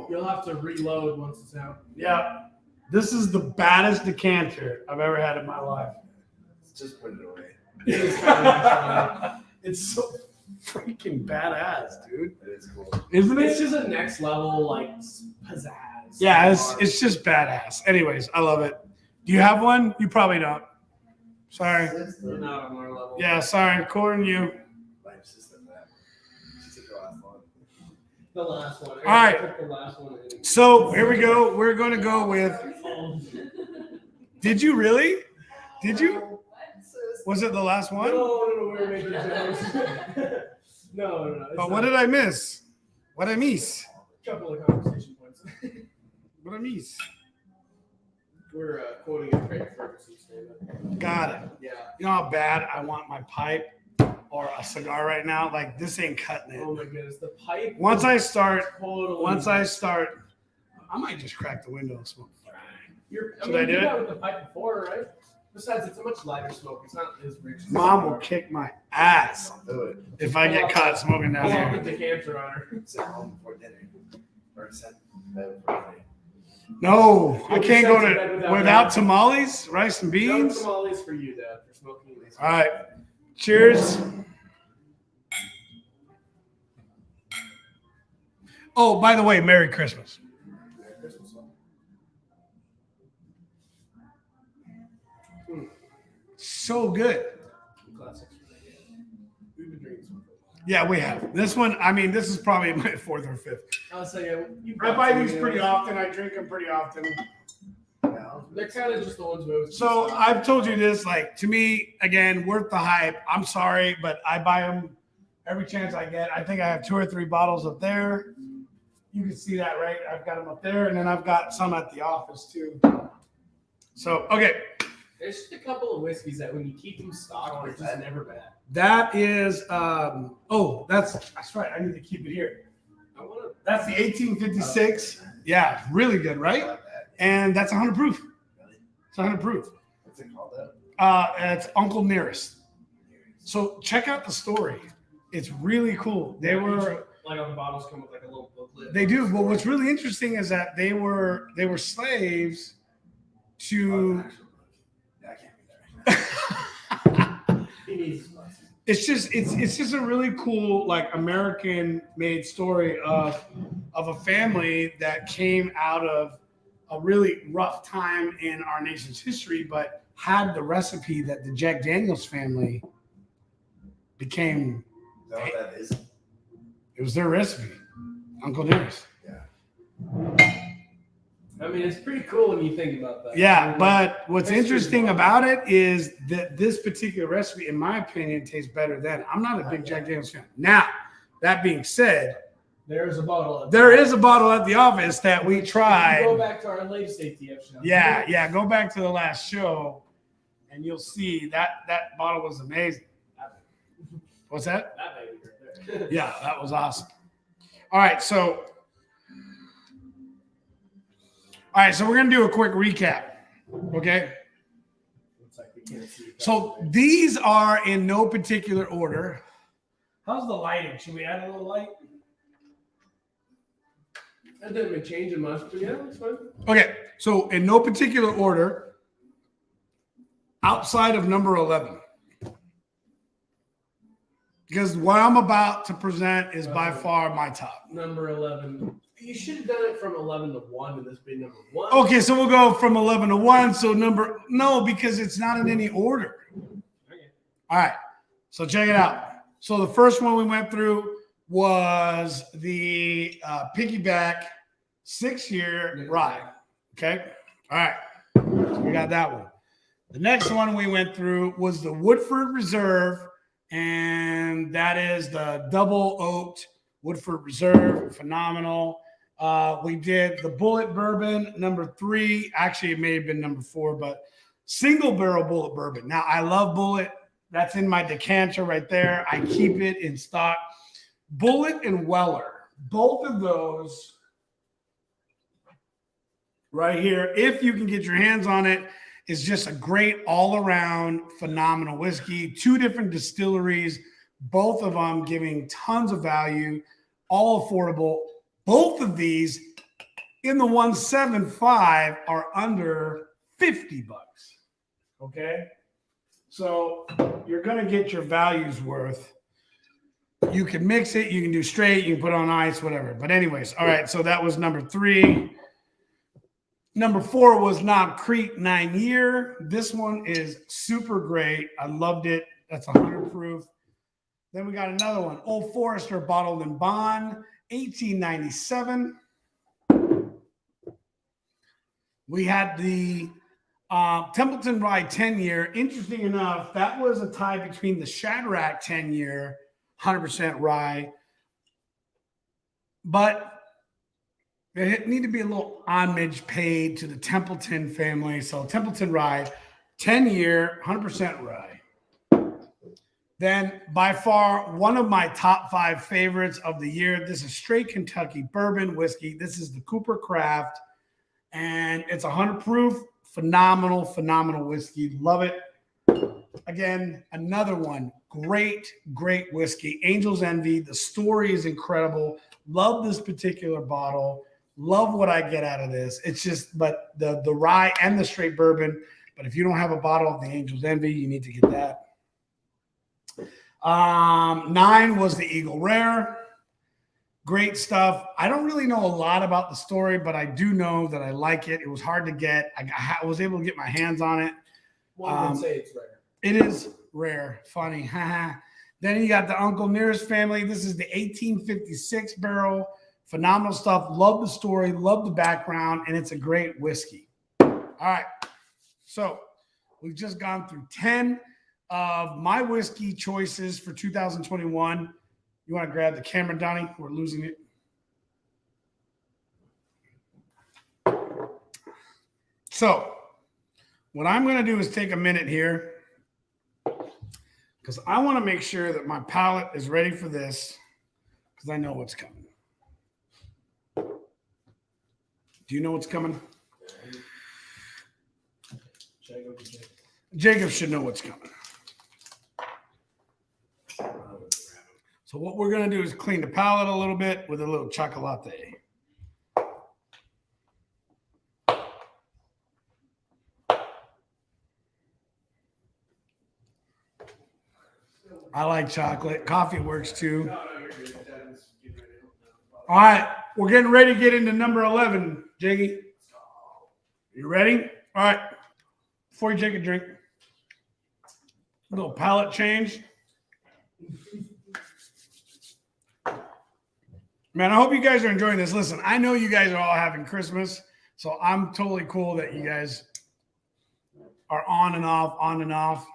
[SPEAKER 3] You'll have to reload once it's out.
[SPEAKER 1] Yeah. This is the baddest decanter I've ever had in my life.
[SPEAKER 4] Just put it away.
[SPEAKER 3] It is kind of funny.
[SPEAKER 1] It's so freaking badass, dude.
[SPEAKER 4] It is cool.
[SPEAKER 1] Isn't
[SPEAKER 3] It's
[SPEAKER 1] it?
[SPEAKER 3] just a next level, like, pizzazz.
[SPEAKER 1] Yeah, it's just badass. Anyways, I love it. Do you have one? You probably don't. Sorry.
[SPEAKER 3] They're not on our level.
[SPEAKER 1] Yeah, sorry. According to you.
[SPEAKER 4] Life system that. She took the last one.
[SPEAKER 3] The last one.
[SPEAKER 1] All right.
[SPEAKER 3] I took the last one.
[SPEAKER 1] So here we go. We're going to go with. Did you really? Did you? Was it the last one?
[SPEAKER 3] No, we were making jokes. No.
[SPEAKER 1] But what did I miss? What I miss?
[SPEAKER 3] Couple of conversation points.
[SPEAKER 1] What I miss?
[SPEAKER 3] We're quoting a Craig Ferguson statement.
[SPEAKER 1] Got it.
[SPEAKER 3] Yeah.
[SPEAKER 1] You know how bad I want my pipe or a cigar right now? Like, this ain't cutting
[SPEAKER 3] Oh
[SPEAKER 1] it.
[SPEAKER 3] my goodness, the pipe.
[SPEAKER 1] Once I start,
[SPEAKER 3] Totally.
[SPEAKER 1] I might just crack the window and smoke.
[SPEAKER 3] Should
[SPEAKER 1] I do
[SPEAKER 3] you
[SPEAKER 1] it?
[SPEAKER 3] that with the pipe before, right? Besides, it's a much lighter smoke. It's not as rich. as
[SPEAKER 1] Mom will
[SPEAKER 3] cigar.
[SPEAKER 1] kick my ass
[SPEAKER 4] Do it.
[SPEAKER 1] if I get caught smoking down
[SPEAKER 3] Pull out
[SPEAKER 1] here.
[SPEAKER 3] the decanter on her.
[SPEAKER 4] Sit home before dinner. Or sit bed before dinner.
[SPEAKER 1] No, I
[SPEAKER 3] You'll be
[SPEAKER 1] can't go
[SPEAKER 3] sent to bed
[SPEAKER 1] to
[SPEAKER 3] without
[SPEAKER 1] without
[SPEAKER 3] rice.
[SPEAKER 1] tamales, rice and
[SPEAKER 3] No
[SPEAKER 1] beans.
[SPEAKER 3] tamales for you, Dad, for smoking these.
[SPEAKER 1] All right, cheers. Oh, by the way, Merry Christmas.
[SPEAKER 3] Merry Christmas.
[SPEAKER 1] So good.
[SPEAKER 3] Classic. We've been drinking some.
[SPEAKER 1] Yeah, we have. This one, I mean, this is probably my fourth or fifth.
[SPEAKER 3] I'll say, you
[SPEAKER 1] I buy these pretty often. I drink them pretty often.
[SPEAKER 3] They're kind of just the ones we
[SPEAKER 1] So I've told you this, like, to me, again, worth the hype. I'm sorry, but I buy them every chance I get. I think I have 2 or 3 bottles up there. You can see that, right? I've got them up there, and then I've got some at the office too. So, okay.
[SPEAKER 3] There's just a couple of whiskeys that when you keep them stocked, they're just never bad.
[SPEAKER 1] That is, that's right. I need to keep it here. That's the 1856. Yeah, really good, right?
[SPEAKER 4] About that.
[SPEAKER 1] And that's 100 proof.
[SPEAKER 4] Really?
[SPEAKER 1] It's 100 proof.
[SPEAKER 4] What's it called though?
[SPEAKER 1] It's Uncle Nearest. So check out the story. It's really cool. They were
[SPEAKER 3] like on the bottles come with like a little booklet.
[SPEAKER 1] they do. But what's really interesting is that they were slaves to.
[SPEAKER 4] Yeah, I can't be there.
[SPEAKER 3] He needs his license.
[SPEAKER 1] It's just a really cool like American made story of a family that came out of a really rough time in our nation's history, but had the recipe that the Jack Daniels family became.
[SPEAKER 4] Is that what that is?
[SPEAKER 1] It was their recipe, Uncle Nearest.
[SPEAKER 3] I mean, it's pretty cool when you think about that.
[SPEAKER 1] Yeah, but what's
[SPEAKER 3] History's
[SPEAKER 1] interesting
[SPEAKER 3] wild.
[SPEAKER 1] about it is that this particular recipe, in my opinion, tastes better than. I'm not a big Jack Daniels fan. Now, that being said,
[SPEAKER 3] There's a bottle.
[SPEAKER 1] there is a bottle at the office that we tried.
[SPEAKER 3] Go back to our latest ATF show.
[SPEAKER 1] Yeah, go back to the last show, and you'll see that bottle was amazing. What's that?
[SPEAKER 3] That baby right there.
[SPEAKER 1] Yeah, that was awesome. All right, so we're gonna do a quick recap. Okay.
[SPEAKER 3] Looks like we can't see it.
[SPEAKER 1] So these are in no particular order. How's the lighting? Should we add a little light?
[SPEAKER 3] That didn't been changing much, but yeah, that's fine.
[SPEAKER 1] Okay, so in no particular order, outside of number 11. Because what I'm about to present is by far my top.
[SPEAKER 3] Number 11. You should have done it from 11 to 1 and this be number 1.
[SPEAKER 1] Okay, so we'll go from 11 to 1. So no, because it's not in any order.
[SPEAKER 3] Okay.
[SPEAKER 1] All right, so check it out. So the first one we went through was the Piggyback 6-year rye. Okay, all right, so we got that one. The next one we went through was the Woodford Reserve, and that is the double oaked Woodford Reserve, phenomenal. We did the Bullet Bourbon, number 3. Actually, it may have been number 4, but single barrel Bullet Bourbon. Now, I love Bullet. That's in my decanter right there. I keep it in stock. Bullet and Weller, both of those right here, if you can get your hands on it, is just a great all-around phenomenal whiskey. 2 different distilleries, both of them giving tons of value, all affordable. Both of these in the 175 are under $50. Okay? So you're going to get your values worth. You can mix it, you can do straight, you can put on ice, whatever. But anyways, all right, so that was number 3. Number 4 was Knob Creek 9-year. This one is super great. I loved it. That's 100 proof. Then we got another one, Old Forester Bottled in Bond, 1897. We had the Templeton Ride 10-year. Interesting enough, that was a tie between the Shadrach 10-year, 100% rye. But there need to be a little homage paid to the Templeton family. So Templeton Ride, 10-year, 100% rye. Then by far, one of my top 5 favorites of the year. This is straight Kentucky bourbon whiskey. This is the Cooper Craft, and it's 100 proof. Phenomenal whiskey. Love it. Again, another one. Great whiskey. Angel's Envy. The story is incredible. Love this particular bottle. Love what I get out of this. It's just, but the rye and the straight bourbon. But if you don't have a bottle of the Angel's Envy, you need to get that. 9 was the Eagle Rare. Great stuff. I don't really know a lot about the story, but I do know that I like it. It was hard to get. I was able to get my hands on it.
[SPEAKER 3] One would say it's rare.
[SPEAKER 1] It is rare. Funny. Then you got the Uncle Nearest family. This is the 1856 barrel. Phenomenal stuff. Love the story. Love the background. And it's a great whiskey. All right. So we've just gone through 10 of my whiskey choices for 2021. You want to grab the camera, Donnie? We're losing it. So what I'm going to do is take a minute here because I want to make sure that my palate is ready for this because I know what's coming. Do you know what's coming?
[SPEAKER 3] Jacob.
[SPEAKER 1] Jacob should know what's coming. So what we're going to do is clean the palate a little bit with a little chocolate. I like chocolate. Coffee works too. All right, we're getting ready to get into number 11, Jiggy. You ready? All right. Before you take a drink, a little palate change. Man, I hope you guys are enjoying this. Listen, I know you guys are all having Christmas, so I'm totally cool that you guys are on and off.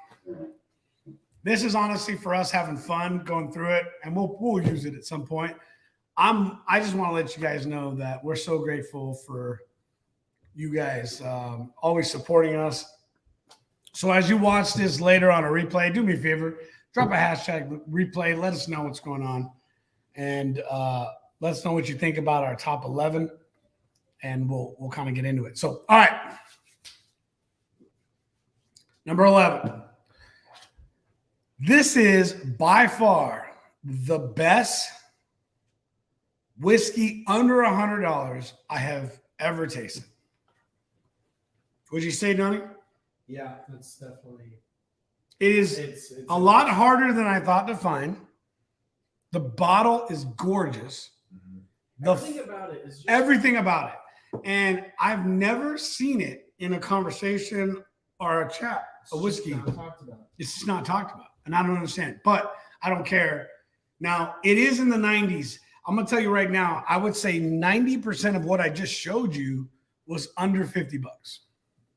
[SPEAKER 1] This is honestly for us having fun going through it, and we'll use it at some point. I just want to let you guys know that we're so grateful for you guys always supporting us. So as you watch this later on a replay, do me a favor, drop a hashtag replay. Let us know what's going on, and let us know what you think about our top 11, and we'll kind of get into it. So, all right, number 11. This is by far the best whiskey under $100 I have ever tasted. Would you say, Donnie?
[SPEAKER 3] Yeah, that's definitely.
[SPEAKER 1] It is
[SPEAKER 3] It's
[SPEAKER 1] a lot harder than I thought to find. The bottle is gorgeous.
[SPEAKER 3] Everything about it is just
[SPEAKER 1] Everything about it. And I've never seen it in a conversation or a chat, a whiskey.
[SPEAKER 3] not talked about.
[SPEAKER 1] It's just not talked about. And I don't understand. But I don't care. Now, it is in the 90s. I'm going to tell you right now, I would say 90% of what I just showed you was under $50.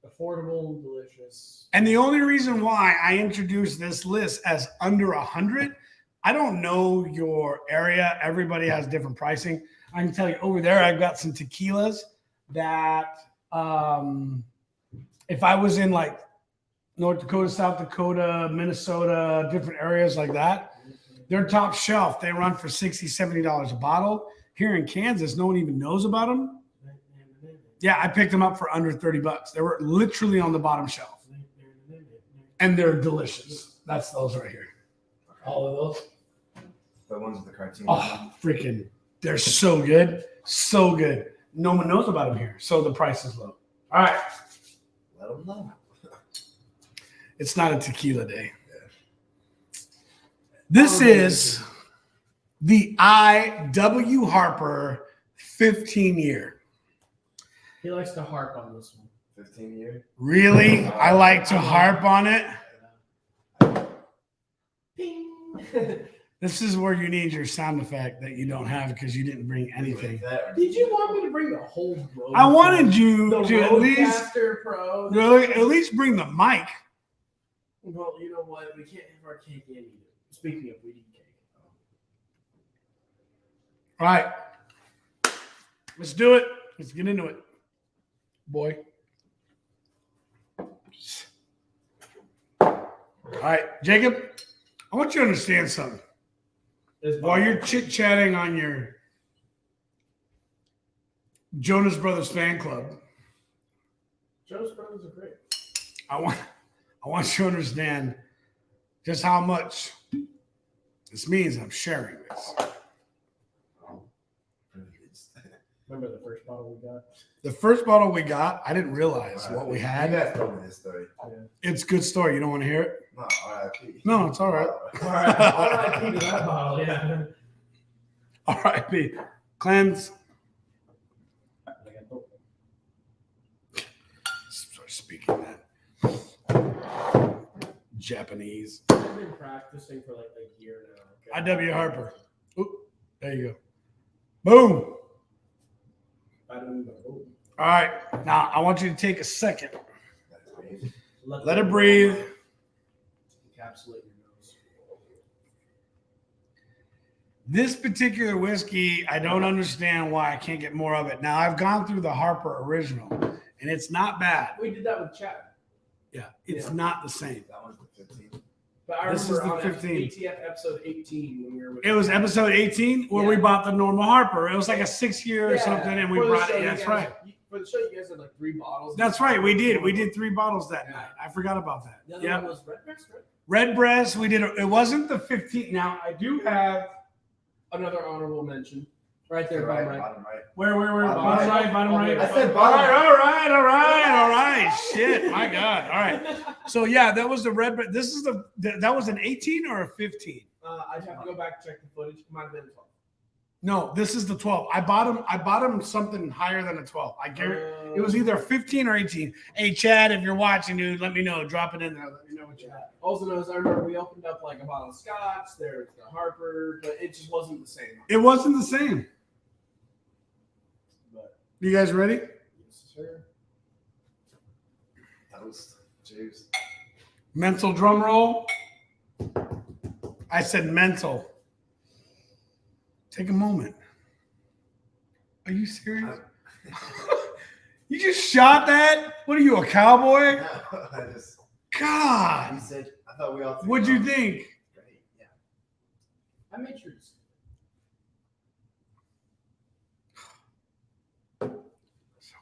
[SPEAKER 3] Affordable, delicious.
[SPEAKER 1] And the only reason why I introduced this list as under 100, I don't know your area. Everybody has different pricing. I can tell you over there, I've got some tequilas that if I was in like North Dakota, South Dakota, Minnesota, different areas like that, they're top shelf. They run for $60, $70 a bottle. Here in Kansas, no one even knows about them. Yeah, I picked them up for under $30. They were literally on the bottom shelf. And they're delicious. That's those right here. All of those.
[SPEAKER 4] The ones with the cartoon.
[SPEAKER 1] Oh, freaking, they're so good. So good. No one knows about them here. So the price is low. All right.
[SPEAKER 4] Let them know.
[SPEAKER 1] It's not a tequila day. This is the I.W. Harper 15 year.
[SPEAKER 3] He likes to harp on this one.
[SPEAKER 4] 15 years.
[SPEAKER 1] Really? I like to harp on it.
[SPEAKER 3] Ping.
[SPEAKER 1] This is where you need your sound effect that you don't have because you didn't bring anything.
[SPEAKER 3] Did you want me to bring the whole road?
[SPEAKER 1] I wanted you
[SPEAKER 3] the
[SPEAKER 1] to at least,
[SPEAKER 3] Roadcaster Pro.
[SPEAKER 1] really, at least bring the mic.
[SPEAKER 3] Well, you know what? We can't have our cake and eat it. Speaking of, we need cake.
[SPEAKER 1] All right. Let's do it. Let's get into it. Boy. All right, Jacob, I want you to understand something. While you're chit-chatting on your Jonas Brothers fan club,
[SPEAKER 3] Jonas Brothers are great.
[SPEAKER 1] I want you to understand just how much this means I'm sharing this.
[SPEAKER 3] Remember the first bottle we got?
[SPEAKER 1] The first bottle we got, I didn't realize what we
[SPEAKER 4] You
[SPEAKER 1] had.
[SPEAKER 4] guys told me this story.
[SPEAKER 1] It's a good story. You don't want to hear it?
[SPEAKER 4] No, R.I.P.
[SPEAKER 1] No, it's all right.
[SPEAKER 3] All right. R.I.P. to that bottle, yeah.
[SPEAKER 1] R.I.P. Cleanse. Start speaking that. Japanese.
[SPEAKER 3] I've been practicing for like a year now.
[SPEAKER 1] I.W. Harper. Oop, there you go. Boom. All right. Now, I want you to take a second. Let it breathe.
[SPEAKER 3] Encapsulate your nose.
[SPEAKER 1] This particular whiskey, I don't understand why I can't get more of it. Now, I've gone through the Harper original, and it's not bad.
[SPEAKER 3] We did that with Chad.
[SPEAKER 1] Yeah, it's not the same.
[SPEAKER 4] That one's the 15.
[SPEAKER 3] But I
[SPEAKER 1] This
[SPEAKER 3] remember
[SPEAKER 1] is the
[SPEAKER 3] on
[SPEAKER 1] 15.
[SPEAKER 3] ATF episode 18 when we were with
[SPEAKER 1] It was episode 18 where we
[SPEAKER 3] Yeah.
[SPEAKER 1] bought the normal Harper. It was like a 6 year or something, and we
[SPEAKER 3] For the
[SPEAKER 1] brought
[SPEAKER 3] show,
[SPEAKER 1] it.
[SPEAKER 3] you
[SPEAKER 1] That's
[SPEAKER 3] guys-
[SPEAKER 1] right.
[SPEAKER 3] for the show, you guys had like 3 bottles.
[SPEAKER 1] That's right. We did. We did 3 bottles that night. I forgot about that.
[SPEAKER 3] The other
[SPEAKER 1] Yeah.
[SPEAKER 3] one was Red Breast, right?
[SPEAKER 1] Red Breast. We did. It wasn't the 15. Now I do have.
[SPEAKER 3] Another honorable mention. Right there, bottom right.
[SPEAKER 4] Bottom right.
[SPEAKER 1] Where?
[SPEAKER 4] Bottom
[SPEAKER 1] Bottom
[SPEAKER 4] right.
[SPEAKER 1] right. Bottom right.
[SPEAKER 4] I said
[SPEAKER 1] All
[SPEAKER 4] bottom.
[SPEAKER 1] right. All right. Shit. My God. All right. So yeah, that was the Red Breast. This is that was an 18 or a 15.
[SPEAKER 3] I'd have to go back and check the footage. It might have been 12.
[SPEAKER 1] No, this is the 12. I bought him something higher than a 12. I guarantee it was either 15 or 18. Hey Chad, if you're watching, dude, let me know. Drop it in there. Let me know what you got.
[SPEAKER 3] Also knows, I remember we opened up like a bottle of scotch. There's the Harper, but it just wasn't the same.
[SPEAKER 1] It wasn't the same.
[SPEAKER 3] But
[SPEAKER 1] You guys ready?
[SPEAKER 3] yes, sir.
[SPEAKER 4] Toast. Cheers.
[SPEAKER 1] Mental drum roll. I said mental. Take a moment. Are you serious? You just shot that? What are you, a cowboy?
[SPEAKER 4] No, I just.
[SPEAKER 1] God.
[SPEAKER 4] You said. I thought we all.
[SPEAKER 1] What'd you think?
[SPEAKER 4] Great. Yeah.
[SPEAKER 3] I made sure to say.
[SPEAKER 1] So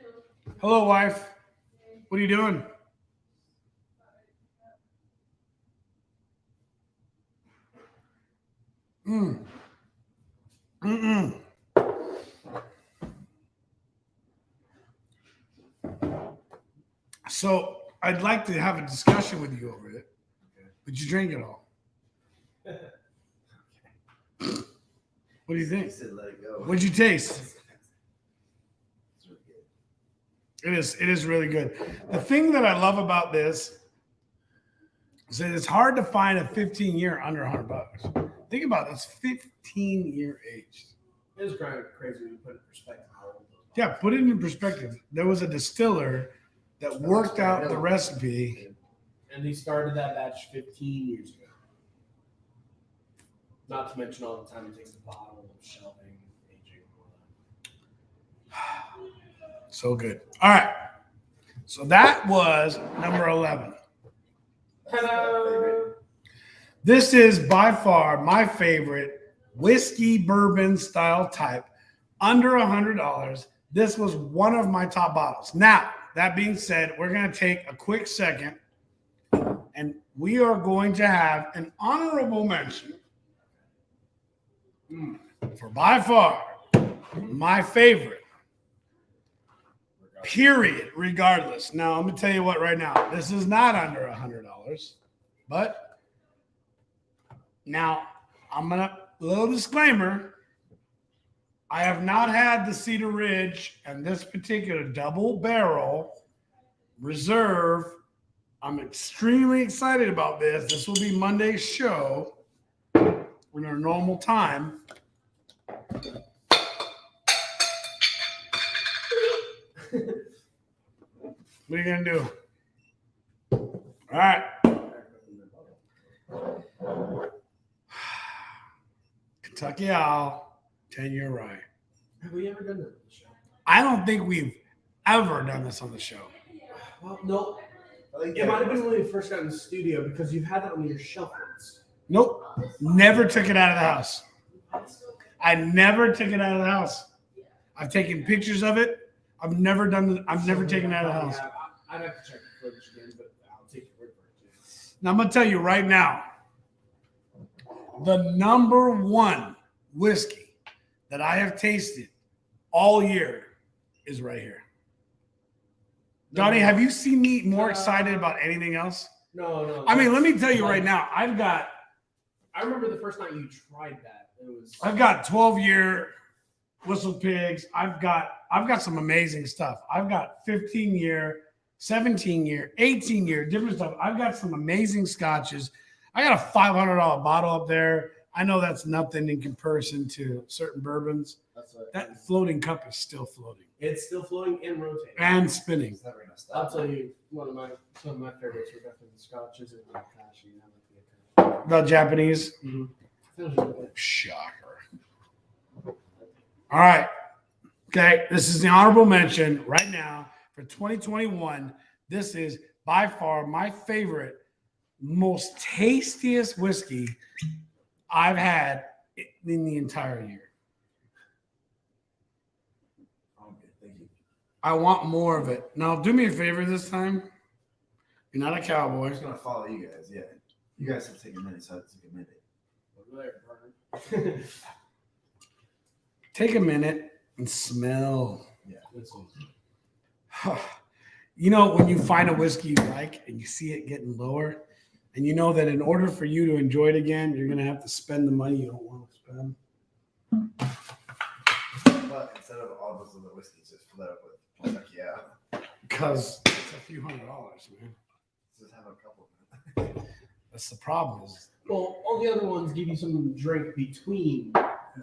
[SPEAKER 1] good. Hello, wife. What are you doing? So I'd like to have a discussion with you over it, but you drink it all. What do you
[SPEAKER 4] You
[SPEAKER 1] think?
[SPEAKER 4] said let it go.
[SPEAKER 1] What'd you taste?
[SPEAKER 4] It's really good.
[SPEAKER 1] It is really good. The thing that I love about this is that it's hard to find a 15-year under $100. Think about it, it's 15-year aged.
[SPEAKER 3] It was kind of crazy when you put it in perspective. How old those
[SPEAKER 1] Yeah,
[SPEAKER 3] bottles
[SPEAKER 1] put it in perspective. There was a distiller that worked out the recipe.
[SPEAKER 3] are. And he started that batch 15 years ago. Not to mention all the time it takes the bottle, shelving, aging, all that.
[SPEAKER 1] So good. All right. So that was number 11.
[SPEAKER 3] Ta-da!
[SPEAKER 1] This is by far my favorite whiskey bourbon style type, under $100. This was one of my top bottles. Now, that being said, we're going to take a quick second and we are going to have an honorable mention for by far my favorite, period, regardless. Now, I'm going to tell you what right now, this is not under $100, but now, I'm going to, little disclaimer, I have not had the Cedar Ridge and this particular double barrel reserve. I'm extremely excited about this. This will be Monday's show in our normal time. What are you going to do? All right. Kentucky Owl, 10-year rye.
[SPEAKER 3] Have we ever done that on the show?
[SPEAKER 1] I don't think we've ever done this on the show.
[SPEAKER 3] Well, no.
[SPEAKER 4] I think
[SPEAKER 3] It might have been when we first got in the studio because you've had that on your shelf once.
[SPEAKER 1] Nope. Never took it out of the house. I never took it out of the house. I've taken pictures of it. I've never taken it out of the house.
[SPEAKER 3] I'd have to check the footage again, but I'll take your word for it.
[SPEAKER 1] Now I'm gonna tell you right now, the number one whiskey that I have tasted all year is right here. Donnie, have you seen me more excited about anything else?
[SPEAKER 3] No.
[SPEAKER 1] I mean, let me tell you right now,
[SPEAKER 3] I remember the first time you tried that.
[SPEAKER 1] I've got 12-year Whistle Pigs. I've got some amazing stuff. I've got 15-year, 17-year, 18-year, different stuff. I've got some amazing scotches. I got a $500 bottle up there. I know that's nothing in comparison to certain bourbons. That floating cup is still floating
[SPEAKER 3] It's still floating and rotating.
[SPEAKER 1] and spinning.
[SPEAKER 4] It's never gonna
[SPEAKER 3] I'll
[SPEAKER 4] stop.
[SPEAKER 3] tell you, some of my favorites were definitely the scotches and the passion.
[SPEAKER 1] The Japanese.
[SPEAKER 3] Mm-hmm.
[SPEAKER 1] Shocker. All right. Okay. This is the honorable mention right now for 2021. This is by far my favorite, most tastiest whiskey I've had in the entire year.
[SPEAKER 4] Okay, thank you.
[SPEAKER 1] I want more of it. Now, do me a favor this time. You're not a
[SPEAKER 4] I'm
[SPEAKER 1] cowboy.
[SPEAKER 4] just gonna follow you guys. Yeah, you guys have to take a minute, so I have to take a minute.
[SPEAKER 3] Over there, partner.
[SPEAKER 1] Take a minute and smell.
[SPEAKER 4] Yeah.
[SPEAKER 3] This one.
[SPEAKER 1] You know, when you find a whiskey you like and you see it getting lower, and you know that in order for you to enjoy it again, you're going to have to spend the money you don't want to spend.
[SPEAKER 4] But instead of all those other whiskeys, just fill that up with Kentucky Ale.
[SPEAKER 1] Because it's a few $100, man.
[SPEAKER 4] Just have a couple.
[SPEAKER 1] That's the problem.
[SPEAKER 3] Well, all the other ones give you some drink between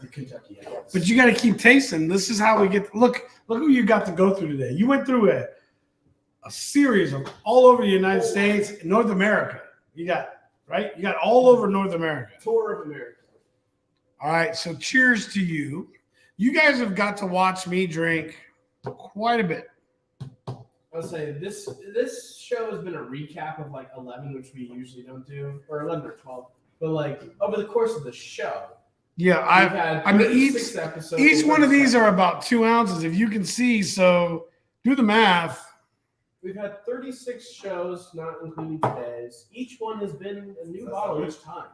[SPEAKER 3] the Kentucky ales.
[SPEAKER 1] But you got to keep tasting. This is how we get. Look who you got to go through today. You went through a series of all over the United States, North America. You got all over North America.
[SPEAKER 3] Tour of America.
[SPEAKER 1] All right, so cheers to you. You guys have got to watch me drink quite a bit.
[SPEAKER 3] I'll say this show has been a recap of like 11, which we usually don't do, or 11 or 12. But like over the course of the show,
[SPEAKER 1] Yeah,
[SPEAKER 3] each episodes.
[SPEAKER 1] each one of these are about 2 ounces, if you can see. So do the math.
[SPEAKER 3] We've had 36 shows, not including today's. Each one has been a new bottle each time.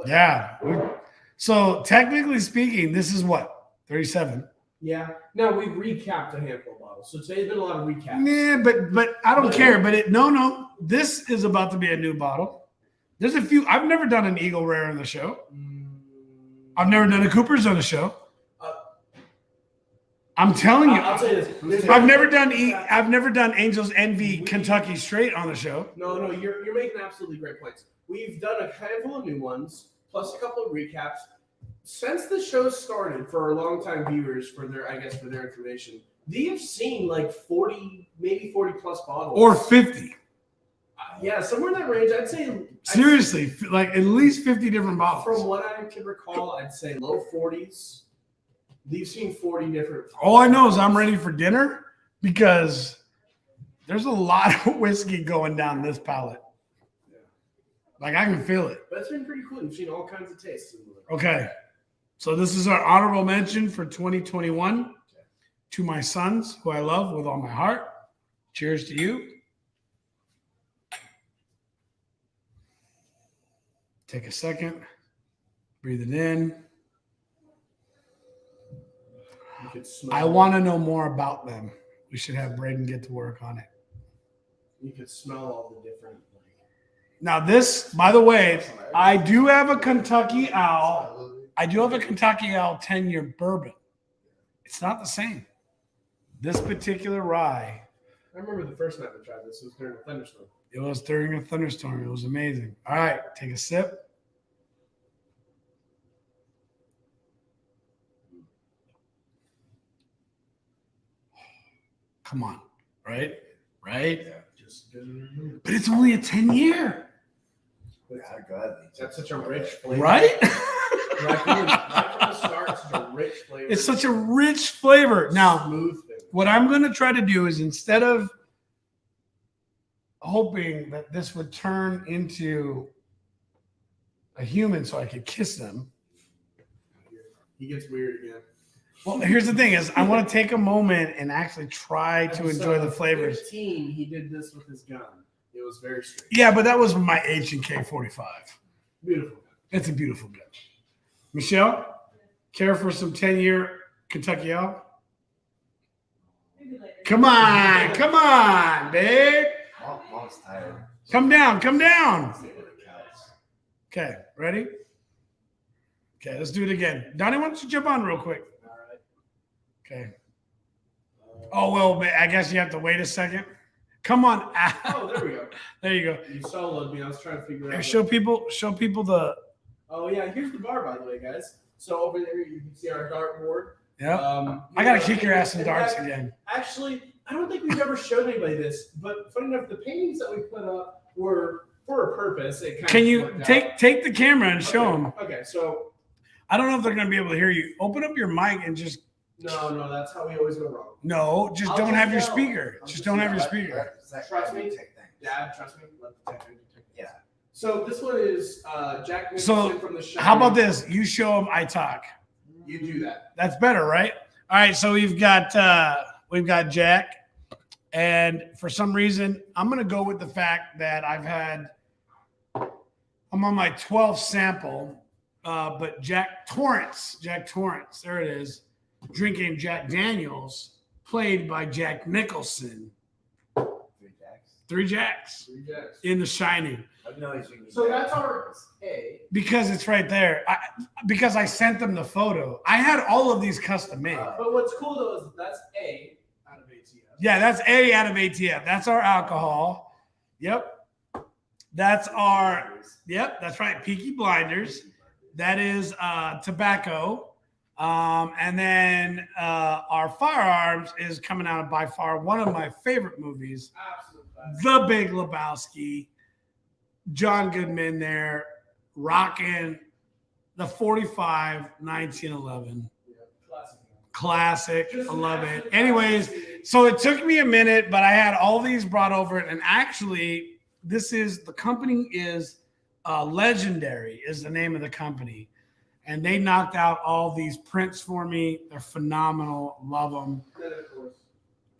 [SPEAKER 1] Yeah. So technically speaking, this is what, 37.
[SPEAKER 3] Yeah. No, we've recapped a handful of bottles. So today's been a lot of recaps.
[SPEAKER 1] Yeah, but I don't care. But no. This is about to be a new bottle. There's a few. I've never done an Eagle Rare on the show. I've never done a Cooper's on the show. I'm telling you.
[SPEAKER 3] I'll tell you this.
[SPEAKER 1] I've never done Angel's Envy Kentucky Straight on the show.
[SPEAKER 3] No, you're making absolutely great points. We've done a handful of new ones, plus a couple of recaps. Since the show started, for our longtime viewers, for their information, they've seen like 40, maybe 40 plus bottles.
[SPEAKER 1] Or 50.
[SPEAKER 3] Yeah, somewhere in that range. I'd say.
[SPEAKER 1] Seriously, like at least 50 different bottles.
[SPEAKER 3] From what I can recall, I'd say low 40s. They've seen 40 different.
[SPEAKER 1] All I know is I'm ready for dinner because there's a lot of whiskey going down this palate.
[SPEAKER 3] Yeah.
[SPEAKER 1] Like I can feel it.
[SPEAKER 3] But it's been pretty cool. We've seen all kinds of tastes.
[SPEAKER 1] Okay. So this is our honorable mention for 2021 to my sons, who I love with all my heart. Cheers to you. Take a second. Breathe it in.
[SPEAKER 3] You could smell
[SPEAKER 1] I want to know more about them. We should have Braden get to work on it.
[SPEAKER 3] You could smell all the different.
[SPEAKER 1] Now this, by the way, I do have a Kentucky Owl. I do have a Kentucky Owl 10-year bourbon. It's not the same. This particular rye.
[SPEAKER 3] I remember the first night we tried this. It was during a thunderstorm.
[SPEAKER 1] It was during a thunderstorm. It was amazing. All right, take a sip. Come on, right?
[SPEAKER 4] Yeah,
[SPEAKER 3] Just good.
[SPEAKER 1] But it's only a 10-year,
[SPEAKER 4] yeah, gladly.
[SPEAKER 3] That's such a rich flavor.
[SPEAKER 1] right?
[SPEAKER 3] Right from the start, such a rich flavor.
[SPEAKER 1] It's such a rich flavor. Now,
[SPEAKER 3] smooth thing.
[SPEAKER 1] what I'm going to try to do is instead of hoping that this would turn into a human so I could kiss them.
[SPEAKER 3] He gets weird again.
[SPEAKER 1] Well, here's the thing is I want to take a moment and actually try to enjoy the flavors.
[SPEAKER 3] 15, he did this with his gun. It was very strange.
[SPEAKER 1] Yeah, but that was my H&K 45.
[SPEAKER 3] Beautiful.
[SPEAKER 1] It's a beautiful gun. Michelle, care for some 10-year Kentucky Owl? Come on, babe.
[SPEAKER 4] Mom's tired.
[SPEAKER 1] Come down.
[SPEAKER 4] Sit on the couch.
[SPEAKER 1] Okay, ready? Okay, let's do it again. Donnie, why don't you jump on real quick?
[SPEAKER 3] All right.
[SPEAKER 1] Okay. Oh, well, I guess you have to wait a second. Come on.
[SPEAKER 3] Oh, there we go.
[SPEAKER 1] There you go.
[SPEAKER 3] You soloed me. I was trying to figure out.
[SPEAKER 1] Show people the.
[SPEAKER 3] Oh, yeah. Here's the bar, by the way, guys. So over there, you can see our dartboard.
[SPEAKER 1] Yeah. I got to kick your ass in darts again.
[SPEAKER 3] Actually, I don't think we've ever showed anybody this, but funny enough, the paintings that we put up were for a purpose. It kind
[SPEAKER 1] Can
[SPEAKER 3] of
[SPEAKER 1] you
[SPEAKER 3] worked out.
[SPEAKER 1] take the camera and show them?
[SPEAKER 3] Okay, so
[SPEAKER 1] I don't know if they're going to be able to hear you. Open up your mic and just.
[SPEAKER 3] no, that's how we always go wrong.
[SPEAKER 1] No, just
[SPEAKER 3] I'll
[SPEAKER 1] don't
[SPEAKER 3] just
[SPEAKER 1] have your
[SPEAKER 3] yell.
[SPEAKER 1] speaker.
[SPEAKER 3] I'll
[SPEAKER 1] Just
[SPEAKER 3] just
[SPEAKER 1] don't have
[SPEAKER 3] yell.
[SPEAKER 1] your speaker.
[SPEAKER 3] Trust me. Dad, trust me. Let the tech.
[SPEAKER 4] Yeah.
[SPEAKER 3] So this one is Jack Nicholson
[SPEAKER 1] So,
[SPEAKER 3] from The Shining.
[SPEAKER 1] How about this? You show them, I talk.
[SPEAKER 3] You do that.
[SPEAKER 1] That's better, right? All right, so we've got Jack, and for some reason, I'm gonna go with the fact that I'm on my 12th sample, but Torrance, there it is, drinking Jack Daniels, played by Jack Nicholson. Three Jacks in The Shining.
[SPEAKER 3] So that's our A.
[SPEAKER 1] Because it's right there. Because I sent them the photo. I had all of these custom made.
[SPEAKER 3] But what's cool though is that's A out of ATF.
[SPEAKER 1] Yeah, that's A out of ATF. That's our alcohol. Yep. That's right. Peaky Blinders. That is tobacco. And then our firearms is coming out of by far one of my favorite movies. The Big Lebowski. John Goodman there rocking the 45 1911. Classic. I love it. Anyways, so it took me a minute, but I had all these brought over. And actually, the company is Legendary is the name of the company. And they knocked out all these prints for me. They're phenomenal. Love them.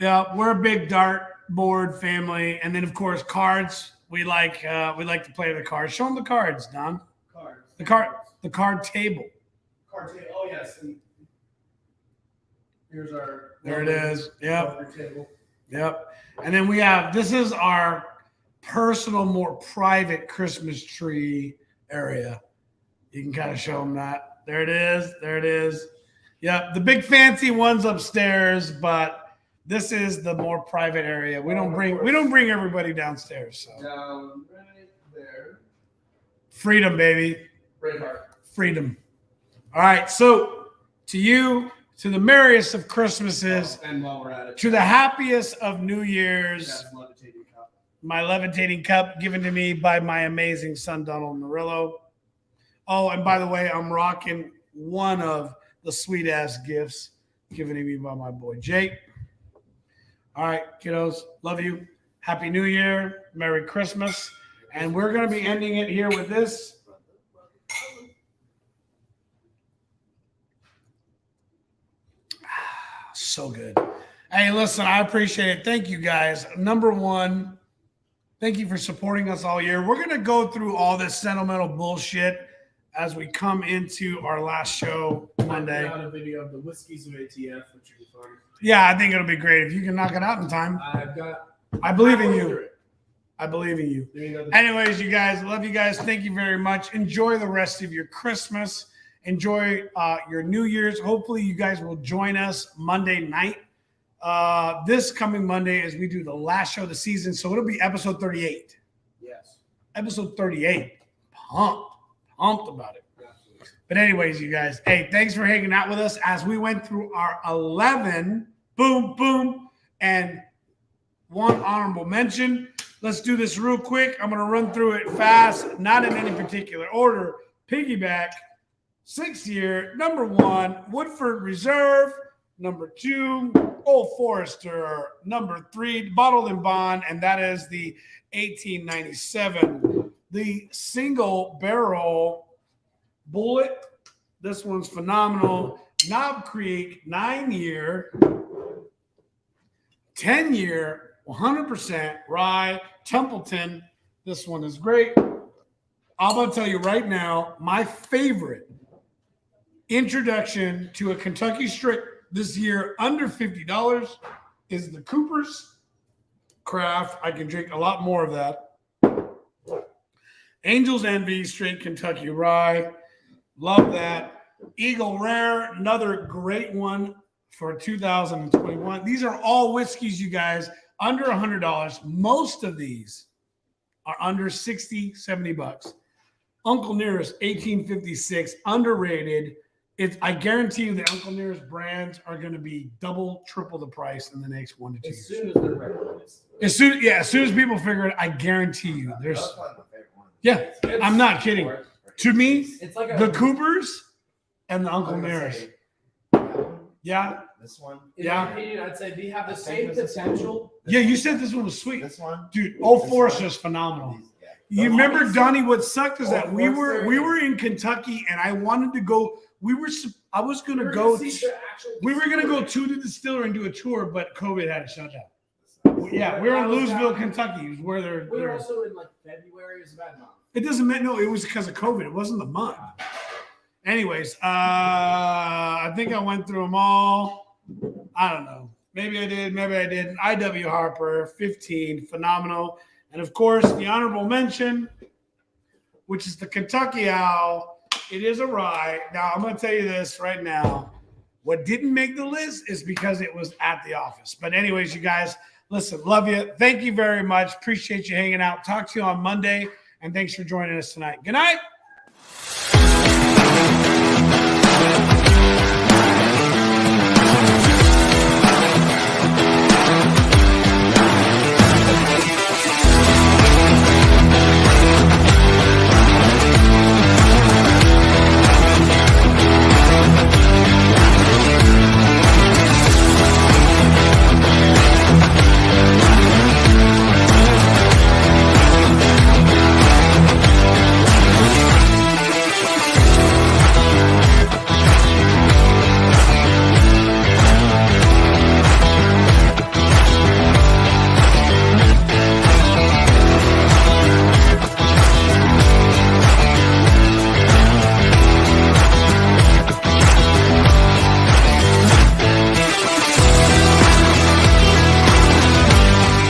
[SPEAKER 1] Yeah, we're a big dartboard family. And then, of course, cards. We like to play the cards. Show them the cards, Don.
[SPEAKER 3] Cards.
[SPEAKER 1] The card table.
[SPEAKER 3] Card table. Oh yes. And here's our.
[SPEAKER 1] There it is. Yep.
[SPEAKER 3] Table.
[SPEAKER 1] Yep. And then this is our personal, more private Christmas tree area. You can kind of show them that. There it is. There it is. Yep. The big fancy one's upstairs, but this is the more private area. We don't bring everybody downstairs. So
[SPEAKER 3] Down right there.
[SPEAKER 1] Freedom, baby.
[SPEAKER 3] Braveheart.
[SPEAKER 1] Freedom. All right. So to the merriest of Christmases,
[SPEAKER 3] And while we're at it,
[SPEAKER 1] to the happiest of New Year's,
[SPEAKER 3] that's levitating cup.
[SPEAKER 1] my levitating cup given to me by my amazing son, Donald Murillo. Oh, and by the way, I'm rocking one of the sweet ass gifts given to me by my boy, Jake. All right, kiddos, love you. Happy New Year. Merry Christmas. And we're going to be ending it here with this. So good. Hey, listen, I appreciate it. Thank you, guys. Number one, thank you for supporting us all year. We're going to go through all this sentimental bullshit as we come into our last show Monday.
[SPEAKER 3] I put out a video of the whiskeys of ATF, which would be fun.
[SPEAKER 1] Yeah, I think it'll be great if you can knock it out in time. I believe in you. I believe in you. Anyways, you guys, love you guys. Thank you very much. Enjoy the rest of your Christmas. Enjoy your New Year's. Hopefully, you guys will join us Monday night. This coming Monday as we do the last show of the season. So it'll be episode 38.
[SPEAKER 3] Yes.
[SPEAKER 1] Episode 38. Pumped about it. But anyways, you guys, hey, thanks for hanging out with us as we went through our 11, and one honorable mention. Let's do this real quick. I'm going to run through it fast, not in any particular order. Piggyback, 6th year, number 1, Woodford Reserve, number 2, Old Forester, number 3, bottled in bond, and that is the 1897. The single barrel Bullet. This one's phenomenal. Knob Creek, 9-year, 10-year, 100% rye. Templeton. This one is great. I'm going to tell you right now, my favorite introduction to a Kentucky straight this year under $50 is the Cooper's Craft. I can drink a lot more of that. Angel's Envy, straight Kentucky rye. Love that. Eagle Rare, another great one for 2021. These are all whiskeys, you guys, under $100. Most of these are under 60, 70 bucks. Uncle Nearest, 1856, underrated. I guarantee you the Uncle Nearest brands are going to be double, triple the price in the next 1 to 2 years.
[SPEAKER 3] As soon as they're recognized.
[SPEAKER 1] As soon as people figure it, I guarantee you there's. Yeah, I'm not kidding. To me,
[SPEAKER 3] It's like
[SPEAKER 1] the Coopers and the Uncle Nearest. Yeah.
[SPEAKER 4] This one.
[SPEAKER 3] In my opinion, I'd say they have the same potential.
[SPEAKER 1] Yeah, you said this one was sweet.
[SPEAKER 4] This one.
[SPEAKER 1] Dude, Old Forester's phenomenal. You remember, Donnie? What sucked is that we were in Kentucky, and I wanted to go. I was going to go. We were going to go to the distillery and do a tour, but COVID had to shut down. Yeah, we were in Louisville, Kentucky. Is where they're.
[SPEAKER 3] We were also in like February. It was a bad month.
[SPEAKER 1] It doesn't matter. No, it was because of COVID. It wasn't the month. Anyways, I think I went through them all. I don't know. Maybe I did. Maybe I didn't. IW Harper, 15, phenomenal. And of course, the honorable mention, which is the Kentucky Owl. It is a rye. Now, I'm going to tell you this right now. What didn't make the list is because it was at the office. But anyways, you guys, listen, love you. Thank you very much. Appreciate you hanging out. Talk to you on Monday. And thanks for joining us tonight. Good night.